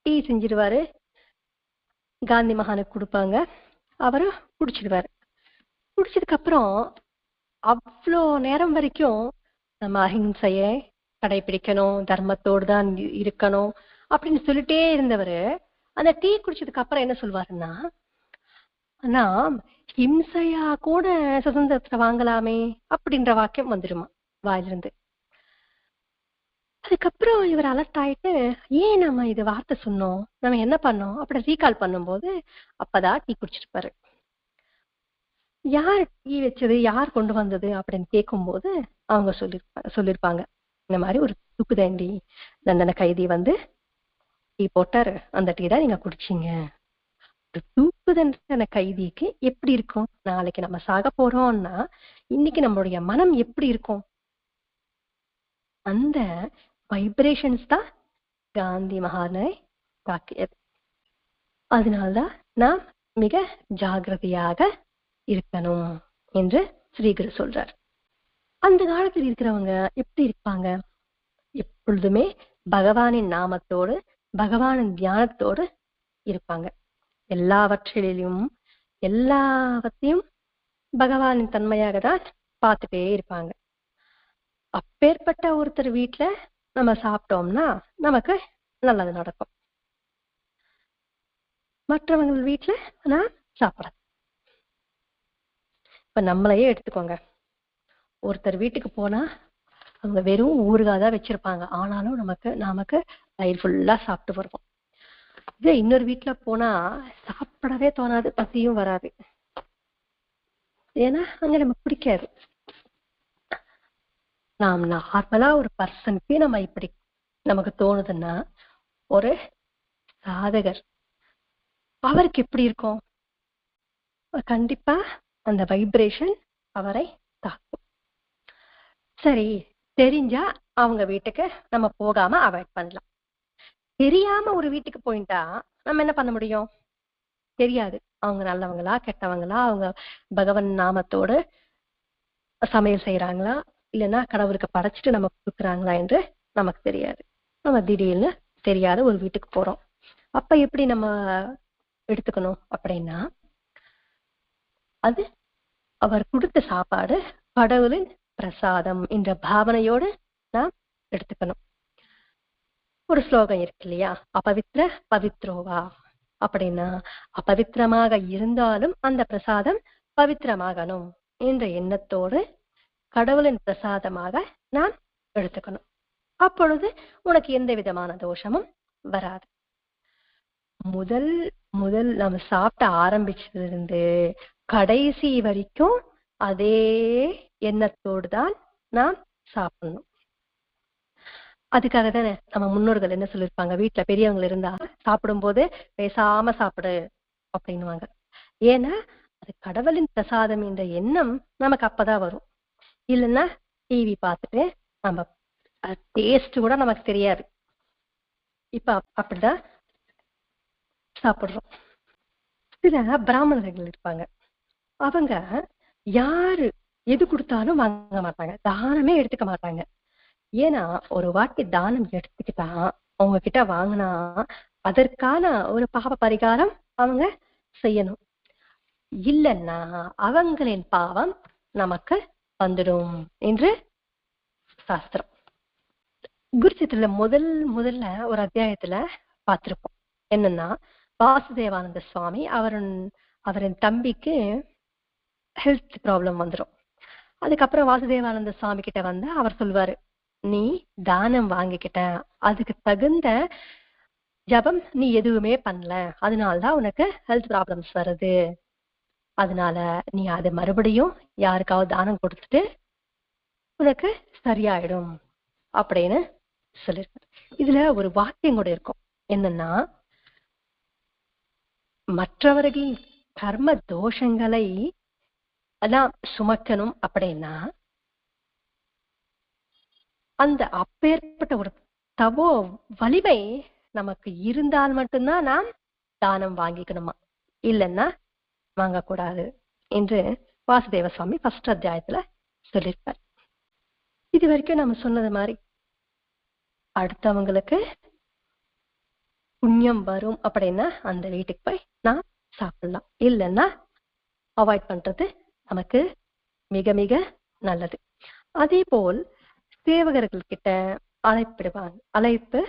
டீ செஞ்சிடுவாரு, காந்தி மகானுக்கு கொடுப்பாங்க, அவரு குடிச்சிடுவாரு. குடிச்சதுக்கு அப்புறம் அவ்வளோ நேரம் வரைக்கும் நம்ம அஹிம்சையை கடைபிடிக்கணும், தர்மத்தோடு தான் இருக்கணும் அப்படின்னு சொல்லிட்டே இருந்தவரு அந்த டீ குடிச்சதுக்கு அப்புறம் என்ன சொல்வாருன்னா, நாம் ஹிம்சையா கூட சுதந்திரத்தை வாங்கலாமே அப்படின்ற வாக்கியம் வந்துருமா வாயிலிருந்து. அதுக்கப்புறம் இவர் அலர்ட் ஆயிட்டு, ஏன் நம்ம இது வார்த்தை சொன்னோம், நம்ம என்ன பண்ணோம் அப்படி ரீகால் பண்ணும்போது அப்பதான் டீ குடிச்சிருப்பாரு. யார் டீ வச்சது, யார் கொண்டு வந்தது அப்படின்னு கேட்கும்போது அவங்க சொல்லிருப்பாங்க, இந்த மாதிரி ஒரு தூக்குதண்டி தண்டனை கைதி வந்து டீ போட்டாரு, அந்த டீ தான் நீங்க குடிச்சீங்க. ஒரு தூக்கு தண்டனை கைதிக்கு எப்படி இருக்கும், நாளைக்கு நம்ம சாக போறோம்னா இன்னைக்கு நம்மளுடைய மனம் எப்படி இருக்கும், அந்த வைப்ரேஷன்ஸ் தான் காந்தி மகானை தாக்கியது. அதனால்தான் நாம் மிக ஜாகிரதையாக இருக்கணும் என்று ஸ்ரீகுரு சொல்றார். அந்த காலத்தில் இருக்கிறவங்க எப்படி இருப்பாங்க, எப்பொழுதுமே பகவானின் நாமத்தோடு பகவானின் தியானத்தோடு இருப்பாங்க. எல்லாவற்றிலும் எல்லாவற்றையும் பகவானின் தன்மையாக தான் பார்த்துட்டே இருப்பாங்க. அப்பேற்பட்ட ஒருத்தர் வீட்டுல நம்ம சாப்பிட்டோம்னா நமக்கு நல்லது நடக்கும். மற்றவங்க வீட்டுல நான் சாப்பிடலாம். இப்ப நம்மளையே எடுத்துக்கோங்க, ஒருத்தர் வீட்டுக்கு போனா அவங்க வெறும் ஊறுகாய் தான் வச்சிருப்பாங்க, ஆனாலும் நமக்கு வயிறு ஃபுல்லா சாப்பிட்டு வருவோம். இதே இன்னொரு வீட்டுல போனா சாப்பிடவே தோணாது, பசியும் வராது. ஏன்னா அங்க நமக்கு பிடிக்காது. நாம் நார்மலா ஒரு பர்சனுக்கு நம்ம இப்படி நமக்கு தோணுதுன்னா, ஒரு சாதகர் அவருக்கு எப்படி இருக்கும், கண்டிப்பா அந்த வைப்ரேஷன் அவரை தாக்கும். சரி, தெரிஞ்சா அவங்க வீட்டுக்கு நம்ம போகாம அவாய்ட் பண்ணலாம். தெரியாம ஒரு வீட்டுக்கு போயிட்டா நம்ம என்ன பண்ண முடியும், தெரியாது அவங்க நல்லவங்களா கெட்டவங்களா, அவங்க பகவன் நாமத்தோடு சமையல் செய்யறாங்களா இல்லைன்னா கடவுளுக்கு படைச்சிட்டு நமக்கு கொடுக்குறாங்களா என்று நமக்கு தெரியாது. நம்ம திடீர்னு தெரியாத ஒரு வீட்டுக்கு போறோம். அப்ப எப்படி நம்ம எடுத்துக்கணும் அப்படின்னா, அது அவர் கொடுத்த சாப்பாடு கடவுளின் பிரசாதம் என்ற பாவனையோடு நாம் எடுத்துக்கணும். ஒரு ஸ்லோகம் இருக்கு இல்லையா, அபவித்ர பவித்ரோவா அப்படின்னா, அபவித்திரமாக இருந்தாலும் அந்த பிரசாதம் பவித்திரமாகணும் என்ற எண்ணத்தோடு கடவுளின் பிரசாதமாக நாம் எடுத்துக்கணும். அப்பொழுது உனக்கு எந்த விதமான தோஷமும் வராது. முதல் முதல் நம்ம சாப்பிட்ட ஆரம்பிச்சதுல இருந்து கடைசி வரைக்கும் அதே எண்ணத்தோடு தான் நாம் சாப்பிடணும். அதுக்காக தானே நம்ம முன்னோர்கள் என்ன சொல்லியிருப்பாங்க, வீட்டுல பெரியவங்க இருந்தா சாப்பிடும் போது பேசாம சாப்பிடு அப்படின்னுவாங்க. ஏன்னா அது கடவுளின் பிரசாதம் என்ற எண்ணம் நமக்கு அப்பதான் வரும். இல்லைன்னா டிவி பார்த்துட்டு நம்ம டேஸ்ட் கூட நமக்கு தெரியாது. இப்ப அப்படிதான் சாப்பிடுறோம். சில பிராமணர்கள் இருப்பாங்க, அவங்க யாரு எது கொடுத்தாலும் வாங்க மாட்டாங்க, தானமே எடுத்துக்க மாட்டாங்க. ஏன்னா ஒரு வாட்டி தானம் எடுத்துக்கிட்டா அவங்க கிட்ட வாங்கினா அதற்கான ஒரு பாவ பரிகாரம் அவங்க செய்யணும், இல்லைன்னா அவங்களின் பாவம் நமக்கு வந்துடும் என்று சாஸ்திரம். குருச்சித்திர முதல்ல ஒரு அத்தியாயத்துல பார்த்திருப்போம். என்னன்னா, வாசுதேவானந்த சுவாமி அவரின் தம்பிக்கு ஹெல்த் ப்ராப்ளம் வந்துடும். அதுக்கப்புறம் வாசுதேவானந்த சுவாமி கிட்ட வந்து அவர் சொல்வாரு, நீ தானம் வாங்கிக்கிட்ட, அதுக்கு தகுந்த ஜபம் நீ எதுவுமே பண்ணல, அதனாலதான் உனக்கு ஹெல்த் ப்ராப்ளம்ஸ் வருது, அதனால நீ அது மறுபடியும் யாருக்காவது தானம் கொடுத்துட்டு உனக்கு சரியாயிடும் அப்படின்னு சொல்லிருக்காரு. இதுல ஒரு வாக்கியம் கூட இருக்கும், என்னன்னா, மற்றவர்களின் கர்ம தோஷங்களை எல்லாம் சுமக்கணும் அப்படின்னா அந்த அப்பேற்பட்ட ஒரு தவோ வலிமை நமக்கு இருந்தால் மட்டும்தான் நாம் தானம் வாங்கிக்கணுமா, இல்லைன்னா வாங்கக்கூடாது என்று வாசுதேவ சுவாமி ஃபர்ஸ்ட் அத்தியாயத்துல சொல்லியிருக்காரு. இது வரைக்கும் நம்ம சொன்னது மாதிரி அடுத்தவங்களுக்கு புண்ணியம் வரும் அப்படின்னா அந்த வீட்டுக்கு போய் நான் சாப்பிடலாம், இல்லைன்னா அவாய்ட் பண்றது நமக்கு மிக மிக நல்லது. அதே போல் சேவகர்கள் கிட்ட அழைப்பு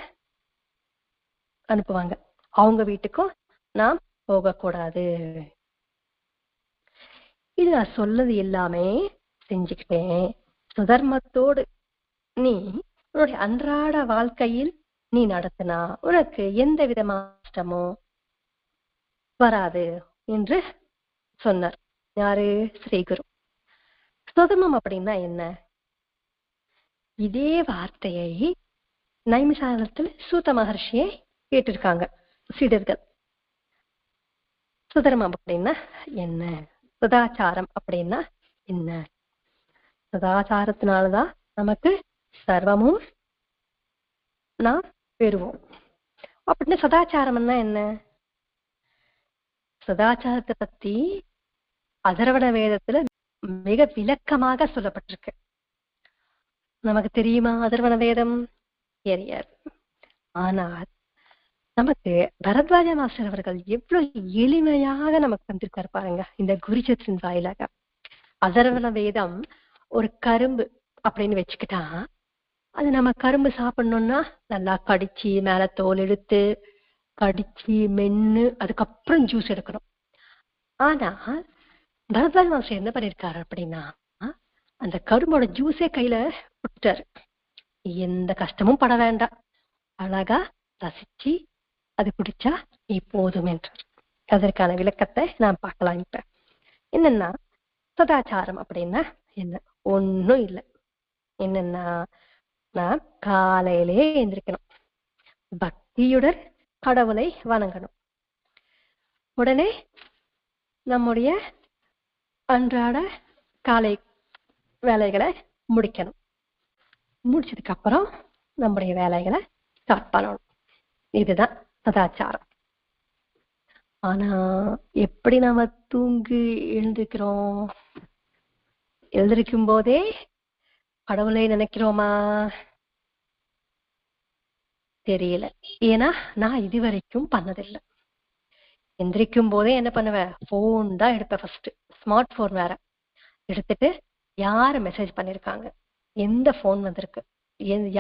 அனுப்புவாங்க. அவங்க வீட்டுக்கும் நாம் போகக்கூடாது. இது நான் சொல்லது எல்லாமே செஞ்சுக்கிட்டேன். சுதர்மத்தோடு நீ உன்னுடைய அன்றாட வாழ்க்கையில் நீ நடத்தினா உனக்கு எந்த விதமான கஷ்டமோ வராது என்று சொன்னார். யாரு? ஸ்ரீகுரு. சுதர்மம் அப்படின்னா என்ன? இதே வார்த்தையை நைமிசாரத்தில் சூத மகர்ஷியை கேட்டிருக்காங்க சீடர்கள். சுதர்மம் அப்படின்னா என்ன? சதாச்சாரம் அப்படின்னா என்ன? சதாச்சாரத்தினாலதான் நமக்கு சர்வமும் நாம் பெறுவோம். அப்படின்னு சதாச்சாரம்னா என்ன? சதாச்சாரத்தை பத்தி அதர்வண வேதத்துல மிக விளக்கமாக சொல்லப்பட்டிருக்கு. நமக்கு தெரியுமா அதர்வண வேதம்? தெரியாது. ஆனால் நமக்கு பரத்வாஜ மாஸ்டர் அவர்கள் எவ்வளவு எளிமையாக நமக்கு தந்திருக்காரு பாருங்க இந்த குருச்சத்தின் வாயிலாக. அதர்வண வேதம் ஒரு கரும்பு அப்படின்னு வச்சுக்கிட்டா, அது நம்ம கரும்பு சாப்பிடணும்னா நல்லா கடிச்சு மேல தோல் எடுத்து கடிச்சு மென்னு அதுக்கப்புறம் ஜூஸ் எடுக்கணும். ஆனா பரத்வாஜ மாஸ்டர் என்ன பண்ணிருக்காரு அப்படின்னா, அந்த கரும்போட ஜூஸே கையில விட்டுட்டாரு. எந்த கஷ்டமும் பட வேண்டாம், அழகா ரசிச்சு அது குடிச்சா நீ போதும் என்றார். அதற்கான விளக்கத்தை நான் பார்க்கலாம். இப்ப என்னன்னா சதாச்சாரம் அப்படின்னா என்ன? ஒண்ணும் இல்லை. என்னன்னா நான் காலையிலே எந்திரிக்கணும், பக்தியுடன் கடவுளை வணங்கணும், உடனே நம்முடைய அன்றாட காலை வேலைகளை முடிக்கணும், முடிச்சதுக்கு அப்புறம் நம்முடைய வேலைகளை ஸ்டார்ட் பண்ணணும். இதுதான் சதாச்சாரம். ஆனா எப்படி நாம தூங்கி எழுந்திருக்கிறோம்? எழுந்திருக்கும் போதே கடவுளை நினைக்கிறோமா? தெரியல. ஏன்னா நான் இதுவரைக்கும் பண்ணதில்லை. எந்திரிக்கும் போதே என்ன பண்ணுவேன்? போன் தான் எடுப்பேன். ஃபர்ஸ்ட் ஸ்மார்ட் போன் வேற எடுத்துட்டு யாரு மெசேஜ் பண்ணிருக்காங்க, எந்த போன் வந்திருக்கு,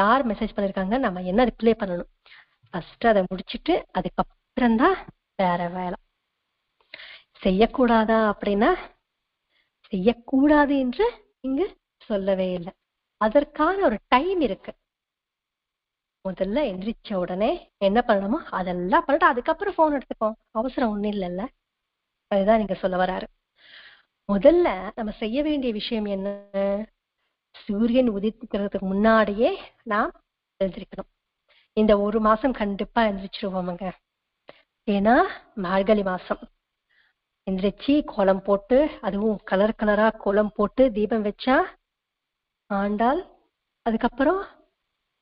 யார் மெசேஜ் பண்ணிருக்காங்க, நம்ம என்ன ரிப்ளை பண்ணணும், ஃபர்ஸ்ட் அதை முடிச்சுட்டு அதுக்கப்புறம் தான் வேற வேலை. செய்யக்கூடாதா அப்படின்னா செய்யக்கூடாது என்று இங்கு சொல்லவே இல்லை. அதற்கான ஒரு டைம் இருக்கு. முதல்ல எந்திரிச்ச உடனே என்ன பண்ணணுமோ அதெல்லாம் பண்ணிட்டு அதுக்கப்புறம் போன் எடுத்துக்கோ, அவசரம் ஒண்ணும் இல்லைல்ல. அதுதான் நீங்க சொல்ல வராரு. முதல்ல நம்ம செய்ய வேண்டிய விஷயம் என்ன? சூரியன் உதிக்கிறதுக்கு முன்னாடியே நாம் எழுந்திருக்கணும். இந்த ஒரு மாசம் கண்டிப்பா எழுந்திரிச்சிருவோமுங்க. ஏன்னா மார்கழி மாசம் எந்திரிச்சு கோலம் போட்டு, அதுவும் கலர் கலரா கோலம் போட்டு தீபம் வச்சா ஆண்டாள், அதுக்கப்புறம்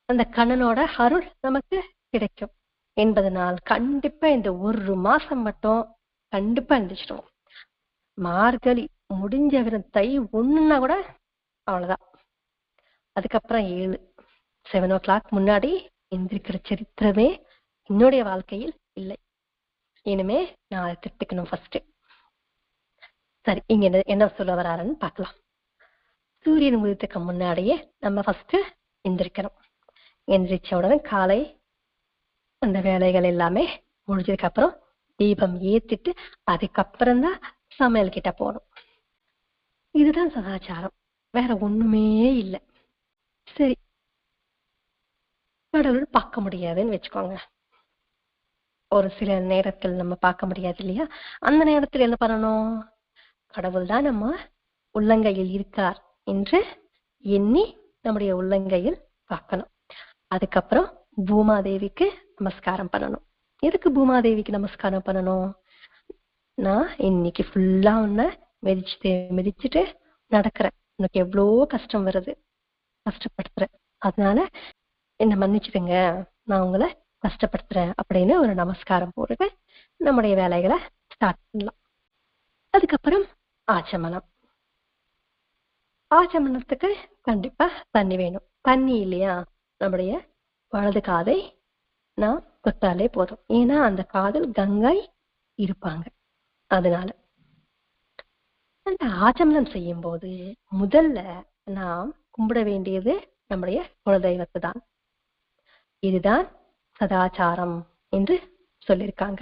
அந்த கண்ணனோட அருள் நமக்கு கிடைக்கும் என்பதனால் கண்டிப்பா இந்த ஒரு மாசம் மட்டும் கண்டிப்பா எழுந்திரிச்சிடுவோம். மார்கழி முடிஞ்ச விரம் தை ஒண்ணுன்னா கூட அவ்வளவுதான். அதுக்கப்புறம் 7 o'clock முன்னாடி எந்திரிக்கிற சரித்திரமே என்னுடைய வாழ்க்கையில் இல்லை. இனிமே நான் அதை திட்டுக்கணும் ஃபர்ஸ்ட். சரி, இங்க என்ன சொல்ல வராருன்னு பார்க்கலாம். சூரியன் உதயத்துக்கு முன்னாடியே நம்ம ஃபர்ஸ்ட் எந்திரிக்கணும். எந்திரிச்ச உடனே காலை அந்த வேலைகள் எல்லாமே முடிஞ்சதுக்கு அப்புறம் தீபம் ஏத்திட்டு அதுக்கப்புறம் தான் சமையல் கிட்ட போகணும். இதுதான் சதாச்சாரம், வேற ஒண்ணுமே இல்லை. சரி, கடவுள் பார்க்க முடியாதுன்னு வச்சுக்கோங்க. ஒரு சில நேரத்தில் நம்ம பார்க்க முடியாது இல்லையா? அந்த நேரத்தில் என்ன பண்ணணும்? கடவுள் தான் நம்ம உள்ளங்கையில் இருக்கார் என்று எண்ணி நம்முடைய உள்ளங்கையில் பார்க்கணும். அதுக்கப்புறம் பூமாதேவிக்கு நமஸ்காரம் பண்ணணும். எதுக்கு பூமாதேவிக்கு நமஸ்காரம் பண்ணணும்? நான் இன்னைக்கு ஃபுல்லா உன்னை மிதிச்சுட்டு நடக்கிறேன், உனக்கு எவ்வளோ கஷ்டம் வருது, கஷ்டப்படுத்துறேன், அதனால என்ன மன்னிச்சுடுங்க, நான் உங்களை கஷ்டப்படுத்துறேன் அப்படின்னு ஒரு நமஸ்காரம் போட்டுட்டு நம்முடைய வேலைகளை ஸ்டார்ட் பண்ணலாம். அதுக்கப்புறம் ஆச்சமனம். ஆச்சமனத்துக்கு கண்டிப்பா தண்ணி வேணும். தண்ணி இல்லையா, நம்முடைய வலது காதை நான் தொட்டாலே போதும். ஏன்னா அந்த காதில் கங்கை இருப்பாங்க. அதனால அந்த ஆச்சமனம் செய்யும் போது முதல்ல நாம் கும்பிட வேண்டியது நம்முடைய குலதெய்வத்தை தான். இதுதான் சதாச்சாரம். என்று சொல்லியிருக்காங்க.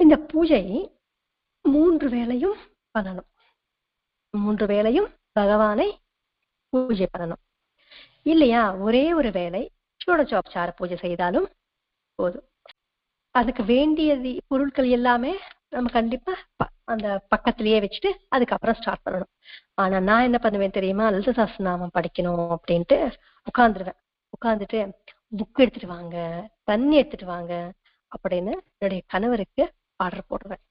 இந்த பூஜை 3 வேளையும் பண்ணணும். 3 வேளையும் பகவானை பூஜை பண்ணணும். இல்லையா, ஒரே ஒரு வேளை ஷோடசோபசார பூஜை செய்தாலும் போதும். அதுக்கு வேண்டியது பொருட்கள் எல்லாமே நம்ம கண்டிப்பா அந்த பக்கத்திலேயே வச்சுட்டு அதுக்கப்புறம் ஸ்டார்ட் பண்ணணும். ஆனா நான் என்ன பண்ணுவேன் தெரியுமா, லலித சஹஸ்ரநாமம் படிக்கணும் அப்படின்ட்டு உட்கார்ந்துருவேன். உட்கார்ந்துட்டு புக் எடுத்துட்டு வாங்க, தண்ணி எடுத்துட்டு வாங்க அப்படின்னு என்னுடைய கணவருக்கு ஆர்டர் போடுவேன்.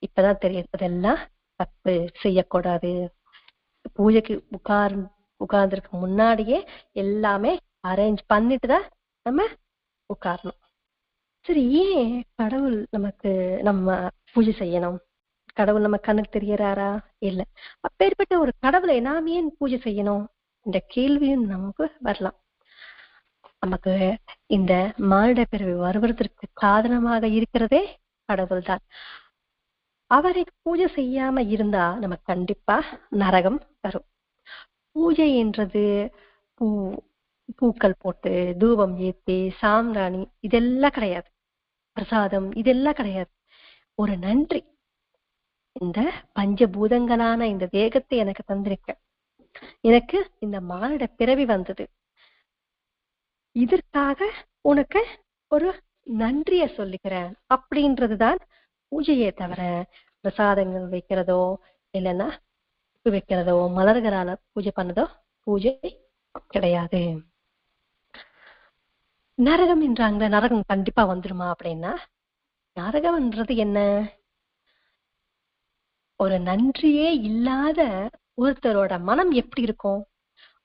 இப்பதான் தெரியுது அதெல்லாம் தப்பு, செய்யக்கூடாது. பூஜைக்கு உட்கார்ந்துருக்கு முன்னாடியே எல்லாமே அரேஞ்ச் பண்ணிட்டு தான் நம்ம உட்காரணும். சரி, ஏன் கடவுள் நமக்கு நம்ம பூஜை செய்யணும்? கடவுள் நம்ம கண்ணுக்கு தெரியறாரா? இல்ல. அப்பேற்பட்ட ஒரு கடவுளை நாம் ஏன் பூஜை செய்யணும் இந்த கேள்வியும் நமக்கு வரலாம். நமக்கு இந்த மானிட பிறவி வருவதற்கு காரணமாக இருக்கிறதே கடவுள் தான். அவரை பூஜை செய்யாம இருந்தா நம்ம கண்டிப்பா நரகம் வரும். பூஜை என்றது பூக்கள் போட்டு தூபம் ஏத்தி சாம்பிராணி இதெல்லாம் கிடையாது, பிரசாதம் இதெல்லாம் கிடையாது. ஒரு நன்றி, இந்த பஞ்சபூதங்களான இந்த தேகத்தை எனக்கு தந்திருக்க, எனக்கு இந்த மானிட பிறவி வந்தது, இதற்காக உனக்கு ஒரு நன்றிய சொல்லிக்கிறேன் அப்படின்றதுதான் பூஜையே தவிர பிரசாதங்கள் வைக்கிறதோ இல்லைன்னா வைக்கிறதோ மலர்களால பூஜை பண்ணதோ பூஜை கிடையாது. நரகம் என்றாங்க, நரகம் கண்டிப்பா வந்துருமா அப்படின்னா, நரகம்ன்றது என்ன? ஒரு நன்றியே இல்லாத ஒருத்தரோட மனம் எப்படி இருக்கும்?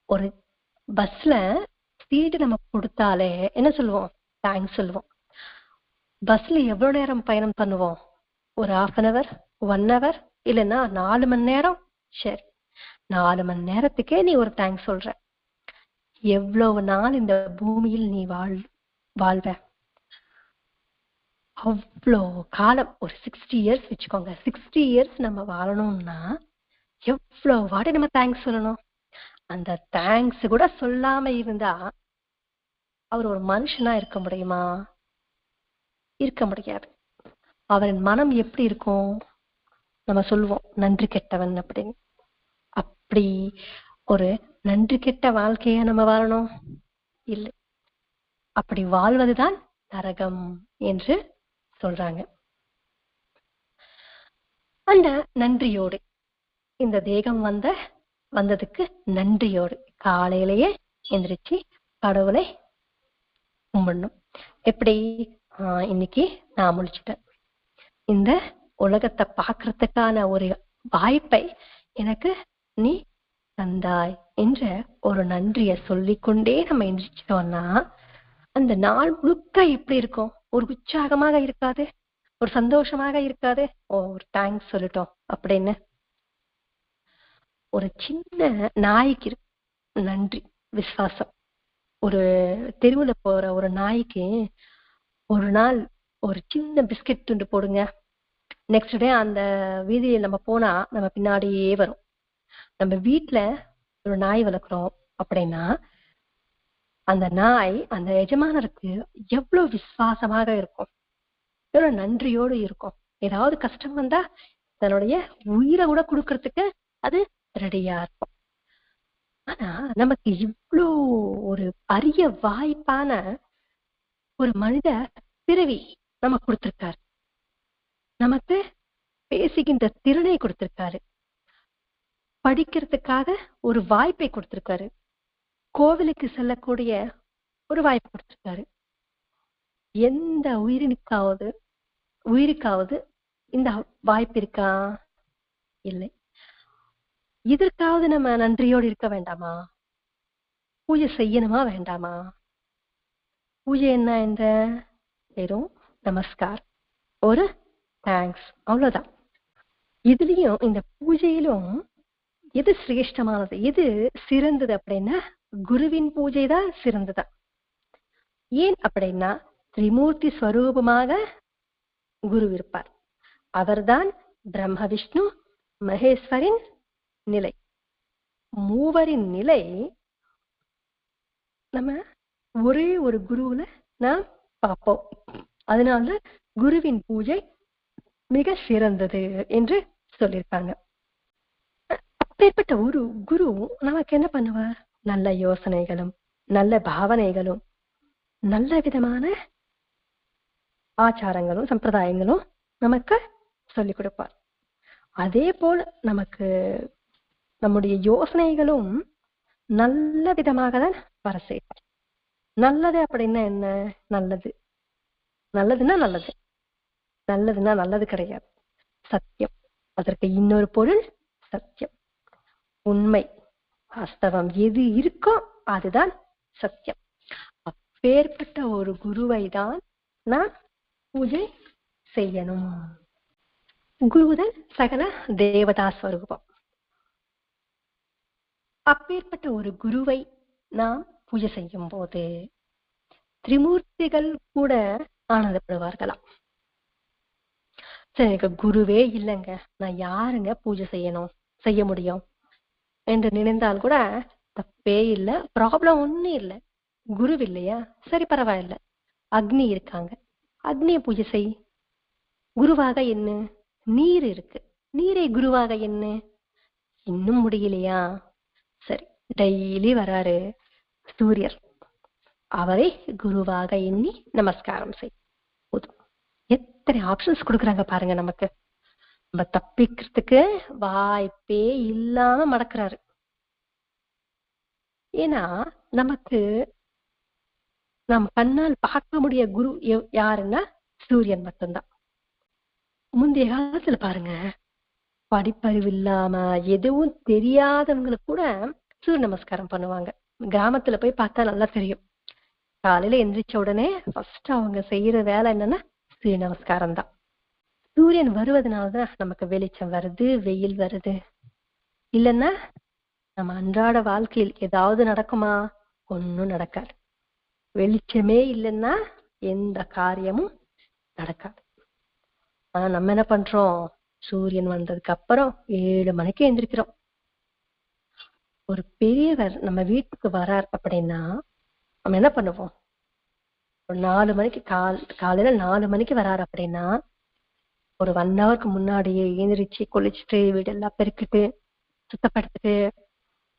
ஒரு பஸ்ல சீட்டு நம்ம கொடுத்தாலே என்ன சொல்லுவோம்? தேங்க்ஸ் சொல்லுவோம். பஸ்ல எவ்வளவு நேரம் பயணம் பண்ணுவோம்? ஒரு 1/2 hour, 1 hour, இல்லைன்னா 4 மணி நேரம். சரி, 4 மணி நேரத்துக்கே நீ ஒரு தேங்க்ஸ் சொல்ற. எவ்வளவு நாள் இந்த பூமியில் நீ வாழ்வ? அவ்வளோ காலம், ஒரு 60 years வச்சுக்கோங்க. 60 years நம்ம வாழணும்னா எவ்வளவு வாட்டி நம்ம தேங்க்ஸ் சொல்லணும்? அந்த தேங்க்ஸ் கூட சொல்லாம இருந்தா அவர் ஒரு மனுஷனா இருக்க முடியுமா? இருக்க முடியாது. அவரின் மனம் எப்படி இருக்கும்? நம்ம சொல்லுவோம் நன்றி கெட்டவன் அப்படின்னு. அப்படி ஒரு நன்றி கெட்ட வாழ்க்கையா நம்ம வாழணும்? இல்லை. அப்படி வாழ்வதுதான் நரகம் என்று சொல்றாங்க. அந்த நன்றியோடு இந்த தேகம் வந்ததுக்கு நன்றியோடு காலையிலேயே எந்திரிச்சு கடவுளை கும்பிடணும். எப்படி? இன்னைக்கு நான் முழிச்சிட்டேன், இந்த உலகத்தை பார்க்கறதுக்கான ஒரு வாய்ப்பை எனக்கு நீ தந்தாய் என்ற ஒரு நன்றிய சொல்லிக்கொண்டே நம்ம எந்திரிச்சிட்டோம்னா அந்த நாள் முழுக்க எப்படி இருக்கும்? ஒரு உற்சாகமாக இருக்காது, ஒரு சந்தோஷமாக இருக்காது. ஒரு தேங்க்ஸ் சொல்லிட்டோம் அப்படின்னு. ஒரு சின்ன நாய்க்கு நன்றி விசுவாசம். ஒரு தெருவுல போற ஒரு நாய்க்கு ஒரு நாள் ஒரு சின்ன பிஸ்கெட் துண்டு போடுங்க, நெக்ஸ்ட் டே அந்த வீதியில நம்ம போனா நம்ம பின்னாடியே வரும். நம்ம வீட்டுல ஒரு நாய் வளர்க்குறோம் அப்படின்னா அந்த நாய் அந்த எஜமானருக்கு எவ்வளவு விசுவாசமாக இருக்கும், எவ்வளவு நன்றியோடு இருக்கும். ஏதாவது கஷ்டம் வந்தா தன்னுடைய உயிரை கூட கொடுக்கறதுக்கு அது ரெடியா இருக்கும். ஆனா நமக்கு இவ்வளோ ஒரு அரிய வாய்ப்பான ஒரு மனித பிறவி நம்ம கொடுத்திருக்காரு. நமக்கு பேசுகின்ற திறனை கொடுத்திருக்காரு, படிக்கிறதுக்காக ஒரு வாய்ப்பை கொடுத்திருக்காரு, கோவிலுக்கு செல்லக்கூடிய ஒரு வாய்ப்பு கொடுத்திருக்காரு. எந்த உயிருக்காவது இந்த வாய்ப்பு இருக்கா? இல்லை. இதற்காவது நம்ம நன்றியோடு இருக்க வேண்டாமா? பூஜை செய்யணுமா வேண்டாமா? பூஜை என்ன? என்ற வெறும் நமஸ்கார், ஒரு தேங்க்ஸ், அவ்வளவுதான். இதுலயும் இந்த பூஜையிலும் எது சிரேஷ்டமானது, எது சிறந்தது அப்படின்னா குருவின் பூஜை தான் சிறந்ததா. ஏன் அப்படின்னா திரிமூர்த்தி ஸ்வரூபமாக குரு இருப்பார். அவர்தான் பிரம்ம விஷ்ணு மகேஸ்வரின் நிலை. மூவரின் நிலை நம்ம ஒரே ஒரு குருவுல நாம் பார்ப்போம். அதனால குருவின் பூஜை மிக சிறந்தது என்று சொல்லியிருக்காங்க. அப்பேற்பட்ட ஒரு குரு நமக்கு என்ன பண்ணுவார்? நல்ல யோசனைகளும் நல்ல பாவனைகளும் நல்ல விதமான ஆச்சாரங்களும் சம்பிரதாயங்களும் நமக்கு சொல்லிக் கொடுப்பார். அதே போல நமக்கு நம்முடைய யோசனைகளும் நல்ல விதமாக தான் வர செய்வார். நல்லது அப்படின்னா என்ன? நல்லது நல்லதுன்னா நல்லது, நல்லதுன்னா நல்லது கிடையாது, சத்தியம். அதற்கு இன்னொரு பொருள் சத்தியம், உண்மை, வாஸ்தவம். எது இருக்கோ அதுதான் சத்தியம். அப்பேற்பட்ட ஒரு குருவை தான் நான் பூஜை செய்யணும். குருதான் சகல தேவதா ஸ்வரூபம். அப்பேற்பட்ட ஒரு குருவை நாம் பூஜை செய்யும் போது திரிமூர்த்திகள் கூட ஆனந்தப்படுவார்களாம். சரி, எனக்கு குருவே இல்லைங்க, நான் யாருங்க பூஜை செய்ய முடியும் என்று நினைந்தால் கூட தப்பே இல்லை, ப்ராப்ளம் ஒன்னும் இல்லை. குரு இல்லையா, சரி பரவாயில்ல, அக்னி இருக்காங்க, அக்னிய பூஜை செய். குருவாக என்ன? நீர் இருக்கு, நீரை குருவாக என்ன? இன்னும் முடியலையா? சரி, டெய்லி வராரு சூரியர், அவரை குருவாக எண்ணி நமஸ்காரம் செய். எத்தனை ஆப்ஷன்ஸ் கொடுக்குறாங்க பாருங்க. நமக்கு நம்ம தப்பிக்கிறதுக்கு வாய்ப்பே இல்லாம மடக்குறாரு. ஏன்னா நமக்கு நம் கண்ணால் பார்க்க முடிய குரு யாருன்னா சூரியன் மட்டும்தான். முந்தைய காலத்துல பாருங்க, படிப்பறிவு இல்லாம எதுவும் தெரியாதவங்களுக்கு கூட சூரிய நமஸ்காரம் பண்ணுவாங்க. கிராமத்துல போய் பார்த்தா நல்லா தெரியும். காலையில எந்திரிச்ச உடனே ஃபர்ஸ்ட் அவங்க செய்யற வேலை என்னன்னா சூரிய நமஸ்காரம் தான். சூரியன் வருவதனாலதான் நமக்கு வெளிச்சம் வருது, வெயில் வருது. இல்லைன்னா நம்ம அன்றாட வாழ்க்கையில் ஏதாவது நடக்குமா? ஒன்னும் நடக்காது. வெளிச்சமே இல்லைன்னா எந்த காரியமும் நடக்காது. ஆனா நம்ம என்ன பண்றோம்? சூரியன் வந்ததுக்கு அப்புறம் 7 மணிக்கு எந்திரிக்கிறோம். ஒரு பெரியவர் நம்ம வீட்டுக்கு வரார் அப்படின்னா நம்ம என்ன பண்ணுவோம்? ஒரு 4 மணிக்கு காலையில 4 மணிக்கு வராரு அப்படின்னா ஒரு 1 ஹவருக்கு முன்னாடியே எழுந்திரிச்சு குளிச்சுட்டு வீடெல்லாம் பெருக்கிட்டு சுத்தப்படுத்திட்டு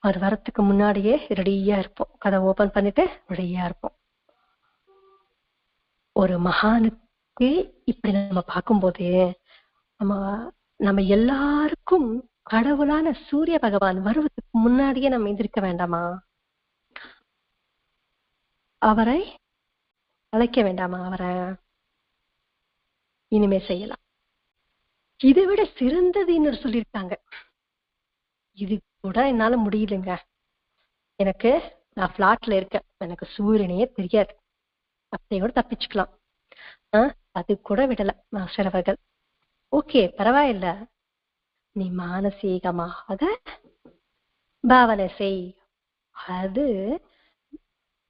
அவர் வரத்துக்கு முன்னாடியே ரெடியா இருப்போம். கதை ஓபன் பண்ணிட்டு ரெடியா இருப்போம். ஒரு மகானுக்கு இப்படி நம்ம பார்க்கும்போது நம்ம எல்லாருக்கும் கடவுளான சூரிய பகவான் வருவதற்கு முன்னாடியே நம்ம எந்திரிக்க வேண்டாமா? அவரை அழைக்க வேண்டாமா? அவரை இனிமே செய்யலாம். இதை விட சிறந்ததுன்னு சொல்லியிருக்காங்க. இது கூட என்னால முடியலங்க, எனக்கு நான் பிளாட்ல இருக்கேன், எனக்கு சூரியனையே தெரியாது, அப்படியே கூட தப்பிச்சுக்கலாம். அது கூட விடல மாஸ்டர் அவர்கள். ஓகே பரவாயில்ல, நீ மானசீகமாக பாவனை செய். அது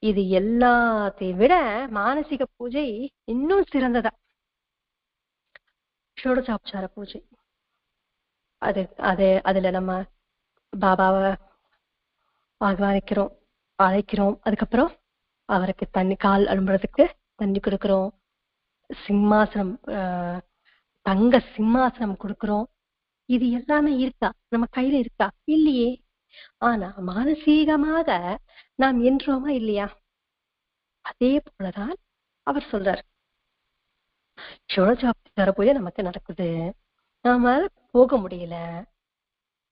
இது எல்லாத்தையும் விட மானசீக பூஜை இன்னும் சிறந்ததா. ஷோடசோபசார பூஜை, அதுல நம்ம பாபாவை ஆகவானிக்கிறோம், அழைக்கிறோம். அதுக்கப்புறம் அவருக்கு தண்ணி, கால் அலும்புறதுக்கு தண்ணி கொடுக்கிறோம். சிம்மாசனம், தங்க சிம்மாசனம் கொடுக்கிறோம். இது எல்லாமே இருக்கா? நம்ம கையில இருக்கா? இல்லையே. ஆனா மானசீகமாக நாம் என்றோமா இல்லையா? அதே போலதான் அவர் சொல்றார். ஷோடசோபசார பூஜை நமக்கு நடக்குது, நாம போக முடியல,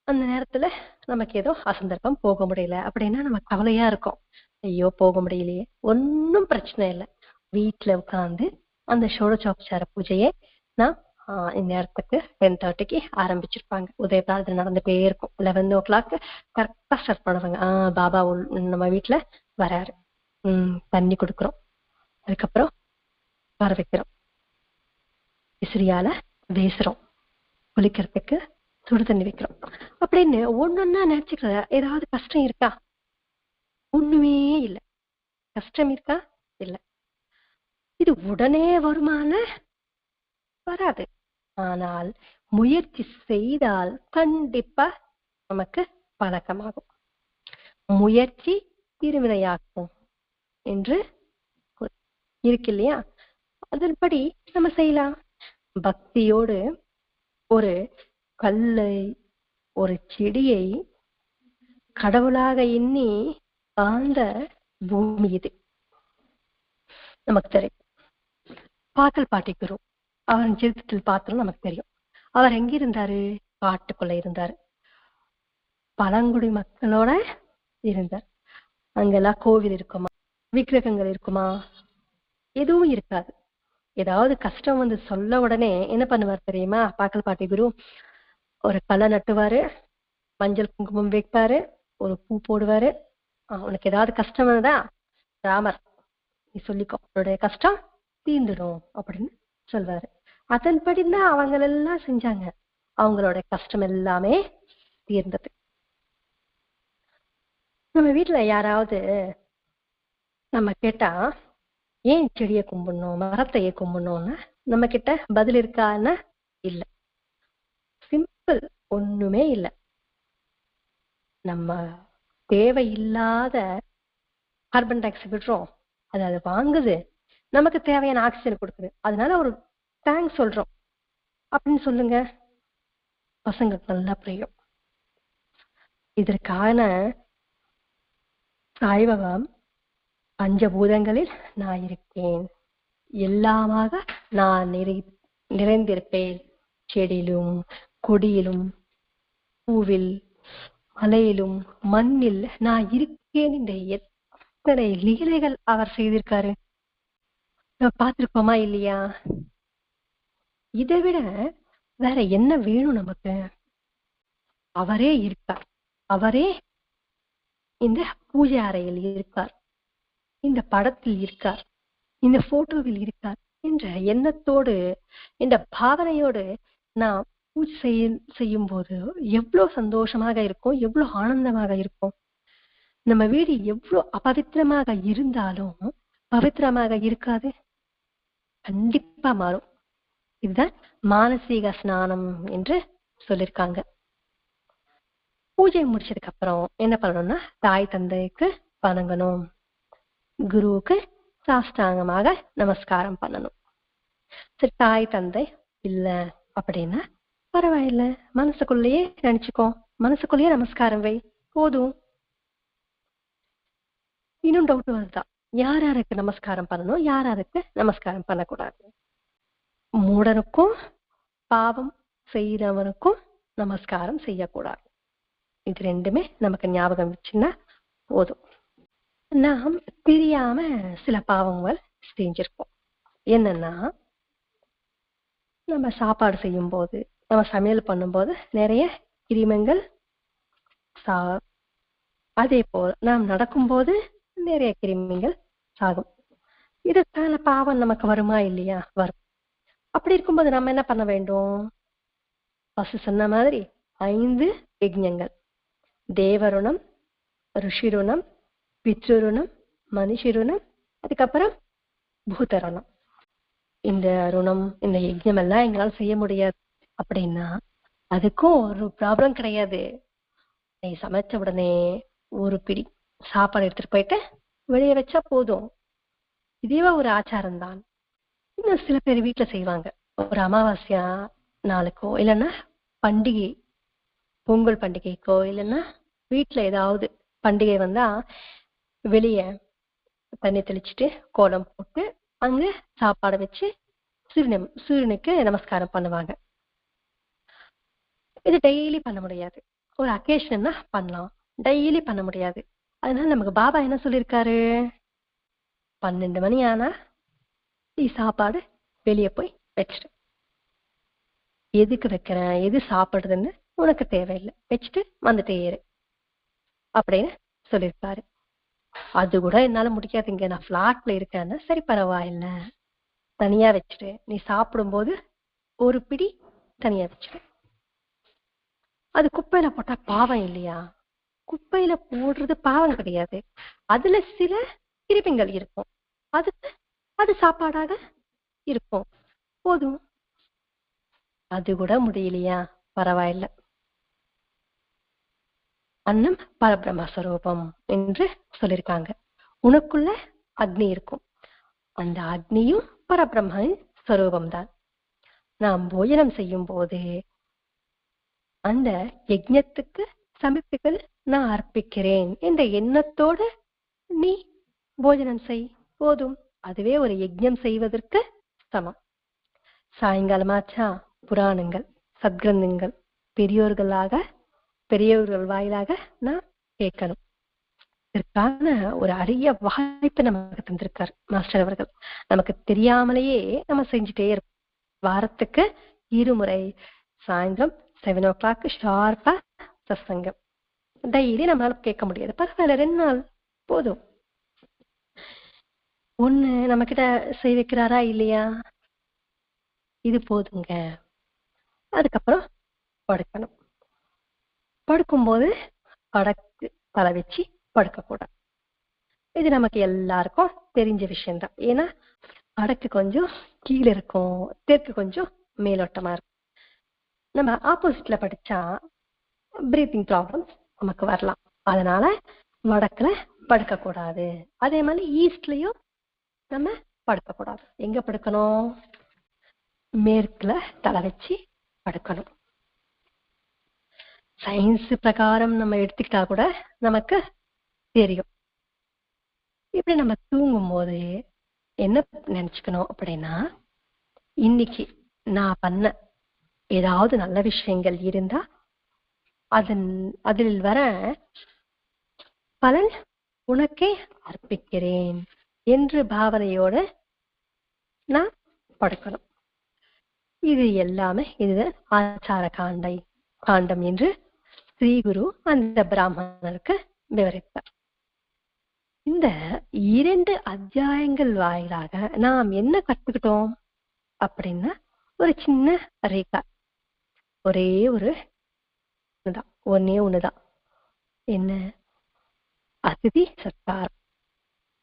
அந்த நேரத்துல நமக்கு ஏதோ அசந்தர்ப்பம், போக முடியல அப்படின்னா நம்ம கவலையா இருக்கோம். ஐயோ போக முடியலையே. ஒன்னும் பிரச்சனை இல்லை, வீட்டுல உட்கார்ந்து அந்த ஷோடசோபசார பூஜையை நான் இந்நேரத்துக்கு 10:30க்கு ஆரம்பிச்சிருப்பாங்க. உதய பிரார்த்தனை நடந்துட்டே இருக்கும். 11 o'clock கரெக்டா ஸ்டார்ட் பண்ணுவாங்க. பாபா நம்ம வீட்டுல வராரு, தண்ணி கொடுக்குறோம், அதுக்கப்புறம் வர வைக்கிறோம், விசிறியால வேசுறோம், குளிக்கிறதுக்கு சுடு தண்ணி வைக்கிறோம் அப்படின்னு ஒன்னொன்னா நினைச்சுக்கிற. ஏதாவது கஷ்டம் இருக்கா? ஒண்ணுமே இல்லை. கஷ்டம் இருக்கா? இல்ல. இது உடனே வருமான? வராது. ஆனால் முயற்சி செய்தால் கண்டிப்பா நமக்கு பழக்கமாகும். முயற்சி திருவினையாக்கும். என்று இருக்கு இல்லையா? அதன்படி நம்ம செய்யலாம். பக்தியோடு ஒரு கல்லை, ஒரு செடியை கடவுளாக எண்ணி வாழ்ந்த பூமி இது. நமக்கு தெரியும். பாக்கல் பாட்டி குரு அவரின் சரித்திரத்தில் பார்த்தோம் நமக்கு தெரியும். அவர் எங்க இருந்தாரு? காட்டுக்குள்ள இருந்தாரு. பழங்குடி மக்களோட இருந்தார். அங்கெல்லாம் கோவில் இருக்குமா, விக்கிரகங்கள் இருக்குமா? எதுவும் இருக்காது. ஏதாவது கஷ்டம் வந்து சொல்ல உடனே என்ன பண்ணுவார் தெரியுமா? பாக்கல் பாட்டி குரு ஒரு களை நட்டுவாரு, மஞ்சள் குங்குமம் வைப்பாரு, ஒரு பூ போடுவாரு. உனக்கு ஏதாவது கஷ்டம் வந்ததா ராமர் நீ சொல்லிக்கோ, உன்னுடைய கஷ்டம் தீர்ந்துடும் அப்படின்னு சொல்வாரு. அதன்படிதான் அவங்க எல்லாம் செஞ்சாங்க. அவங்களோட கஷ்டம் எல்லாமே தீர்ந்தது. நம்ம வீட்டுல யாராவது நம்ம கேட்டா ஏன் செடியை கும்பிடணும், மரத்தையே கும்பிடணும்னு நம்ம கிட்ட பதில் இருக்கான்னா இல்ல. சிம்பிள், ஒண்ணுமே இல்லை. நம்ம தேவையில்லாத கார்பன் டை ஆக்சைடு விடுறோம், அது வாங்குது, நமக்கு தேவையான ஆக்சிஜன் கொடுக்குது, அதனால ஒரு தேங்க்ஸ் சொல்றோம் அப்படின்னு சொல்லுங்க. பசங்களுக்கு நல்லா புரியும். இதற்கான சாய்வகம் பஞ்சபூதங்களில் நான் இருக்கேன், எல்லாமாக நான் நிறைந்திருப்பேன். செடியிலும், கொடியிலும், பூவில், மலையிலும், மண்ணில் நான் இருக்கேன். இந்த எத்தனை லீலைகள் அவர் செய்திருக்காரு பார்த்திருக்கோமா இல்லையா? இதை விட வேற என்ன வேணும் நமக்கு? அவரே இருக்கார். அவரே இந்த பூஜை அறையில் இருக்கார், இந்த படத்தில் இருக்கார், இந்த போட்டோவில் இருக்கார் என்ற எண்ணத்தோடு, இந்த பாவனையோடு நாம் பூஜை செய்யும் போது எவ்வளவு சந்தோஷமாக இருக்கும், எவ்வளவு ஆனந்தமாக இருக்கும். நம்ம வீடு எவ்வளவு அபவித்திரமாக இருந்தாலும் பவித்திரமாக இருக்காது, கண்டிப்பா மாறும். இதுதான் மானசீக ஸ்நானம் என்று சொல்லியிருக்காங்க. பூஜை முடிச்சதுக்கு அப்புறம் என்ன பண்ணணும்னா தாய் தந்தைக்கு வணங்கணும், குருவுக்கு சாஷ்டாங்கமாக நமஸ்காரம் பண்ணணும். சரி, தாய் தந்தை இல்ல அப்படின்னா பரவாயில்ல, மனசுக்குள்ளேயே நினைச்சுக்கோ, மனசுக்குள்ளேயே நமஸ்காரம் வை, போதும். இன்னும் டவுட் வருதா? யார் யாருக்கு நமஸ்காரம் பண்ணணும், யார் யாருக்கு நமஸ்காரம் பண்ணக்கூடாது? மூடனுக்கும் பாவம் செய்யறவனுக்கும் நமஸ்காரம் செய்யக்கூடாது. இது ரெண்டுமே நமக்கு ஞாபகம் வச்சுன்னா போதும். நாம் தெரியாம சில பாவங்கள் செஞ்சிருப்போம். என்னன்னா, நம்ம சாப்பாடு செய்யும் போது, நம்ம சமையல் பண்ணும்போது நிறைய கிருமிகள் அதே போல் நாம் நடக்கும்போது நிறைய கிருமிகள் சாகும். இதுக்கான பாவம் நமக்கு வருமா இல்லையா? வரும். அப்படி இருக்கும்போது நம்ம என்ன பண்ண வேண்டும்? பசு சொன்ன மாதிரி 5 யஜ்ஞங்கள், தேவருணம், ருஷிருணம், பித்ருணம், மனுஷருணம், அதுக்கப்புறம் பூதருணம். இந்த ருணம், இந்த யஜ்ஞம் எல்லாம் எங்களால் செய்ய முடியாது அப்படின்னா அதுக்கும் ஒரு ப்ராப்ளம் கிடையாது. நீ சமைச்ச உடனே ஒரு பிடி சாப்பாடு எடுத்துட்டு போயிட்டு வெளியே வச்சா போதும். இதுவே ஒரு ஆச்சாரம் தான். இன்னும் சில பேர் வீட்டுல செய்வாங்க. ஒரு அமாவாசையா நாளுக்கோ, இல்லைன்னா பண்டிகை, பொங்கல் பண்டிகைக்கோ, இல்லைன்னா வீட்டுல ஏதாவது பண்டிகை வந்தா வெளியே தண்ணி தெளிச்சுட்டு கோலம் போட்டு அங்க சாப்பாடு வச்சு சூரியனுக்கு நமஸ்காரம் பண்ணுவாங்க. இது டெய்லி பண்ண முடியாது, ஒரு அக்கேஷன்னா பண்ணலாம், டெய்லி பண்ண முடியாது. அதனால நமக்கு பாபா என்ன சொல்லியிருக்காரு? 12 மணி ஆனா நீ சாப்பாடு வெளியே போய் வச்சுட்டு, எதுக்கு வைக்கிறேன், எது சாப்பிடுறதுன்னு உனக்கு தேவையில்லை, வச்சுட்டு வந்துட்டே இரு அப்படின்னு சொல்லியிருக்காரு. அது கூட என்னால முடியாதுங்க, நான் பிளாட்ல இருக்கேன்னா சரி பரவாயில்ல, தனியா வச்சுட்டு நீ சாப்பிடும்போது ஒரு பிடி தனியா வச்சுட்டு. அது குப்பையில போட்டா பாவம் இல்லையா? குப்பையில போடுறது பாவம் கிடையாது, அதுல சில கிருமிகள் இருக்கும், அது சாப்பாடாக இருக்கும், போதும். அது கூட முடியலையா? பரவாயில்ல. அன்னம் பரபிரம்மஸ்வரூபம் என்று சொல்லியிருக்காங்க. உனக்குள்ள அக்னி இருக்கும். அந்த அக்னியும் பரபிரம்மன் ஸ்வரூபம்தான். நாம் போஜனம் செய்யும் போது அந்த யஜ்ஞத்துக்கு சமர்ப்பிகள் நான் அர்ப்பிக்கிறேன் என்ற எண்ணத்தோடு நீ போஜனம் செய், போதும். அதுவே ஒரு யஜ்ஞம் செய்வதற்கு சமம். சாயங்காலமாச்சா புராணங்கள், சத்கிரந்தங்கள் பெரியோர்கள் வாயிலாக நான் கேட்கணும். இதற்கான ஒரு அரிய வாய்ப்பு நமக்கு தந்திருக்கார் மாஸ்டர் அவர்கள். நமக்கு தெரியாமலேயே நம்ம செஞ்சுட்டே இருப்போம். வாரத்துக்கு 2 முறை சாயந்தரம் 7 o'clock ஷார்ப்பா சத்சங்கம். டெய்லி நம்மளால கேட்க முடியாது, பரவாயில்ல 2 நாள் போதும். ஒண்ணு நம்ம கிட்ட செய் வைக்கிறாரா இல்லையா, இது போதுங்க. அதுக்கப்புறம் படுக்கணும். படுக்கும்போது படக்கு தலை வச்சு படுக்கக்கூடாது. இது நமக்கு எல்லாருக்கும் தெரிஞ்ச விஷயம்தான். ஏன்னா வடக்கு கொஞ்சம் கீழே இருக்கும், தெற்கு கொஞ்சம் மேலோட்டமா இருக்கும். நம்ம ஆப்போசிட்ல படிச்சா பிரீத்திங் ப்ராப்ளம்ஸ் நமக்கு வரலாம். அதனால வடக்குல படுக்க கூடாது. அதே மாதிரி ஈஸ்ட்லயும் நம்ம படுக்க கூடாது. எங்க படுக்கணும்? மேற்குல தலை வச்சு படுக்கணும். சயின்ஸ் பிரகாரம் நம்ம எடுத்துக்கிட்டா கூட நமக்கு தெரியும். இப்படி நம்ம தூங்கும் போது என்ன நினைச்சுக்கணும் அப்படின்னா, இன்னைக்கு நான் பண்ண ஏதாவது நல்ல விஷயங்கள் இருந்தா அதில் வர பலன் உனக்கே அர்ப்பிக்கிறேன் என்று பாவனையோட நான் படுக்கணும். இது எல்லாமே இது ஆச்சார காண்டம் என்று ஸ்ரீ குரு அந்த பிராமணருக்கு விவரித்தார். இந்த 2 அத்தியாயங்கள் வாயிலாக நாம் என்ன கத்துக்கிட்டோம் அப்படின்னா, ஒரு சின்ன ரேகா, ஒரே ஒண்ணுதான். என்ன? அதிதி சத்காரம்.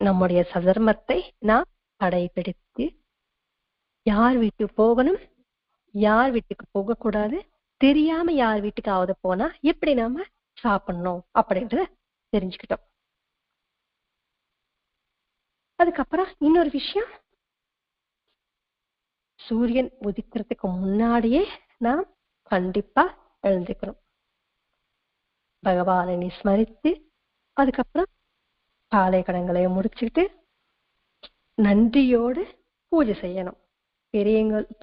நம்முடைய சதர்மத்தை நாம் கடைபிடித்து யார் வீட்டுக்கு போகணும், யார் வீட்டுக்கு போக கூடாது, தெரியாம யார் வீட்டுக்காவது போனா எப்படி நாம சாப்பிடணும் அப்படின்றத தெரிஞ்சுக்கிட்டோம். அதுக்கப்புறம் இன்னொரு விஷயம், சூரியன் உதிக்கிறதுக்கு முன்னாடியே நாம் கண்டிப்பா எழுந்துக்கணும். பகவானை ஸ்மரித்து அதுக்கப்புறம் காலை கடன்களை முடிச்சுக்கிட்டு நன்றியோடு பூஜை செய்யணும்.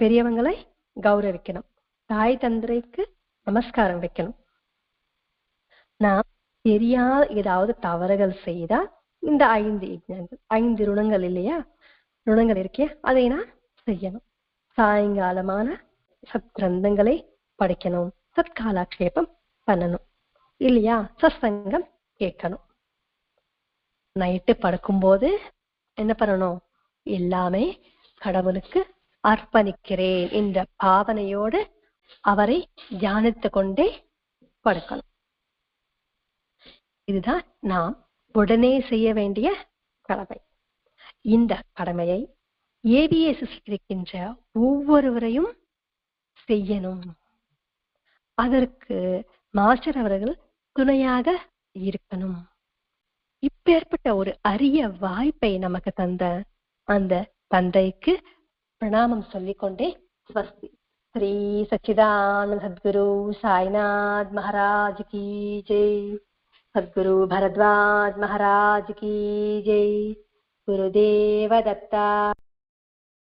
பெரியவங்களை கௌரவிக்கணும். தாய் தந்தைக்கு நமஸ்காரம் வைக்கணும். நாம் தெரியாத ஏதாவது தவறுகள் செய்தா இந்த 5 யஜ்ஞங்கள், 5 ருணங்கள் இல்லையா, ருணங்கள் இருக்கே, அதை நான் செய்யணும். சாயங்காலமான சத் கிரந்தங்களை படிக்கணும், சத்காலாட்சேபம் பண்ணணும் இல்லையா, சத்சங்கம் கேட்கணும். நைட்டு படுக்கும்போது என்ன பண்ணணும்? எல்லாமே கடவுளுக்கு அர்ப்பணிக்கிறேன் என்ற பாவனையோடு அவரை தியானித்து கொண்டே படுக்கணும். இதுதான் நாம் உடனே செய்ய வேண்டிய கடமை. இந்த கடமையை ABS இருக்கின்ற ஒவ்வொருவரையும் செய்யணும். அதற்கு மாஸ்டர் அவர்கள் துணையாக இருக்கணும். இப்பேற்பட்ட ஒரு அரிய வாய்ப்பை நமக்கு தந்த அந்த தந்தைக்கு பிரணாமம் சொல்லிக்கொண்டே ஸ்வஸ்தி. ஸ்ரீ சச்சிதானந்த சத்குரு சாய்நாத் மகாராஜ் கி ஜெய். சத்குரு பரத்வாஜ் மகாராஜ் கி ஜெய். குருதேவ தத்தா.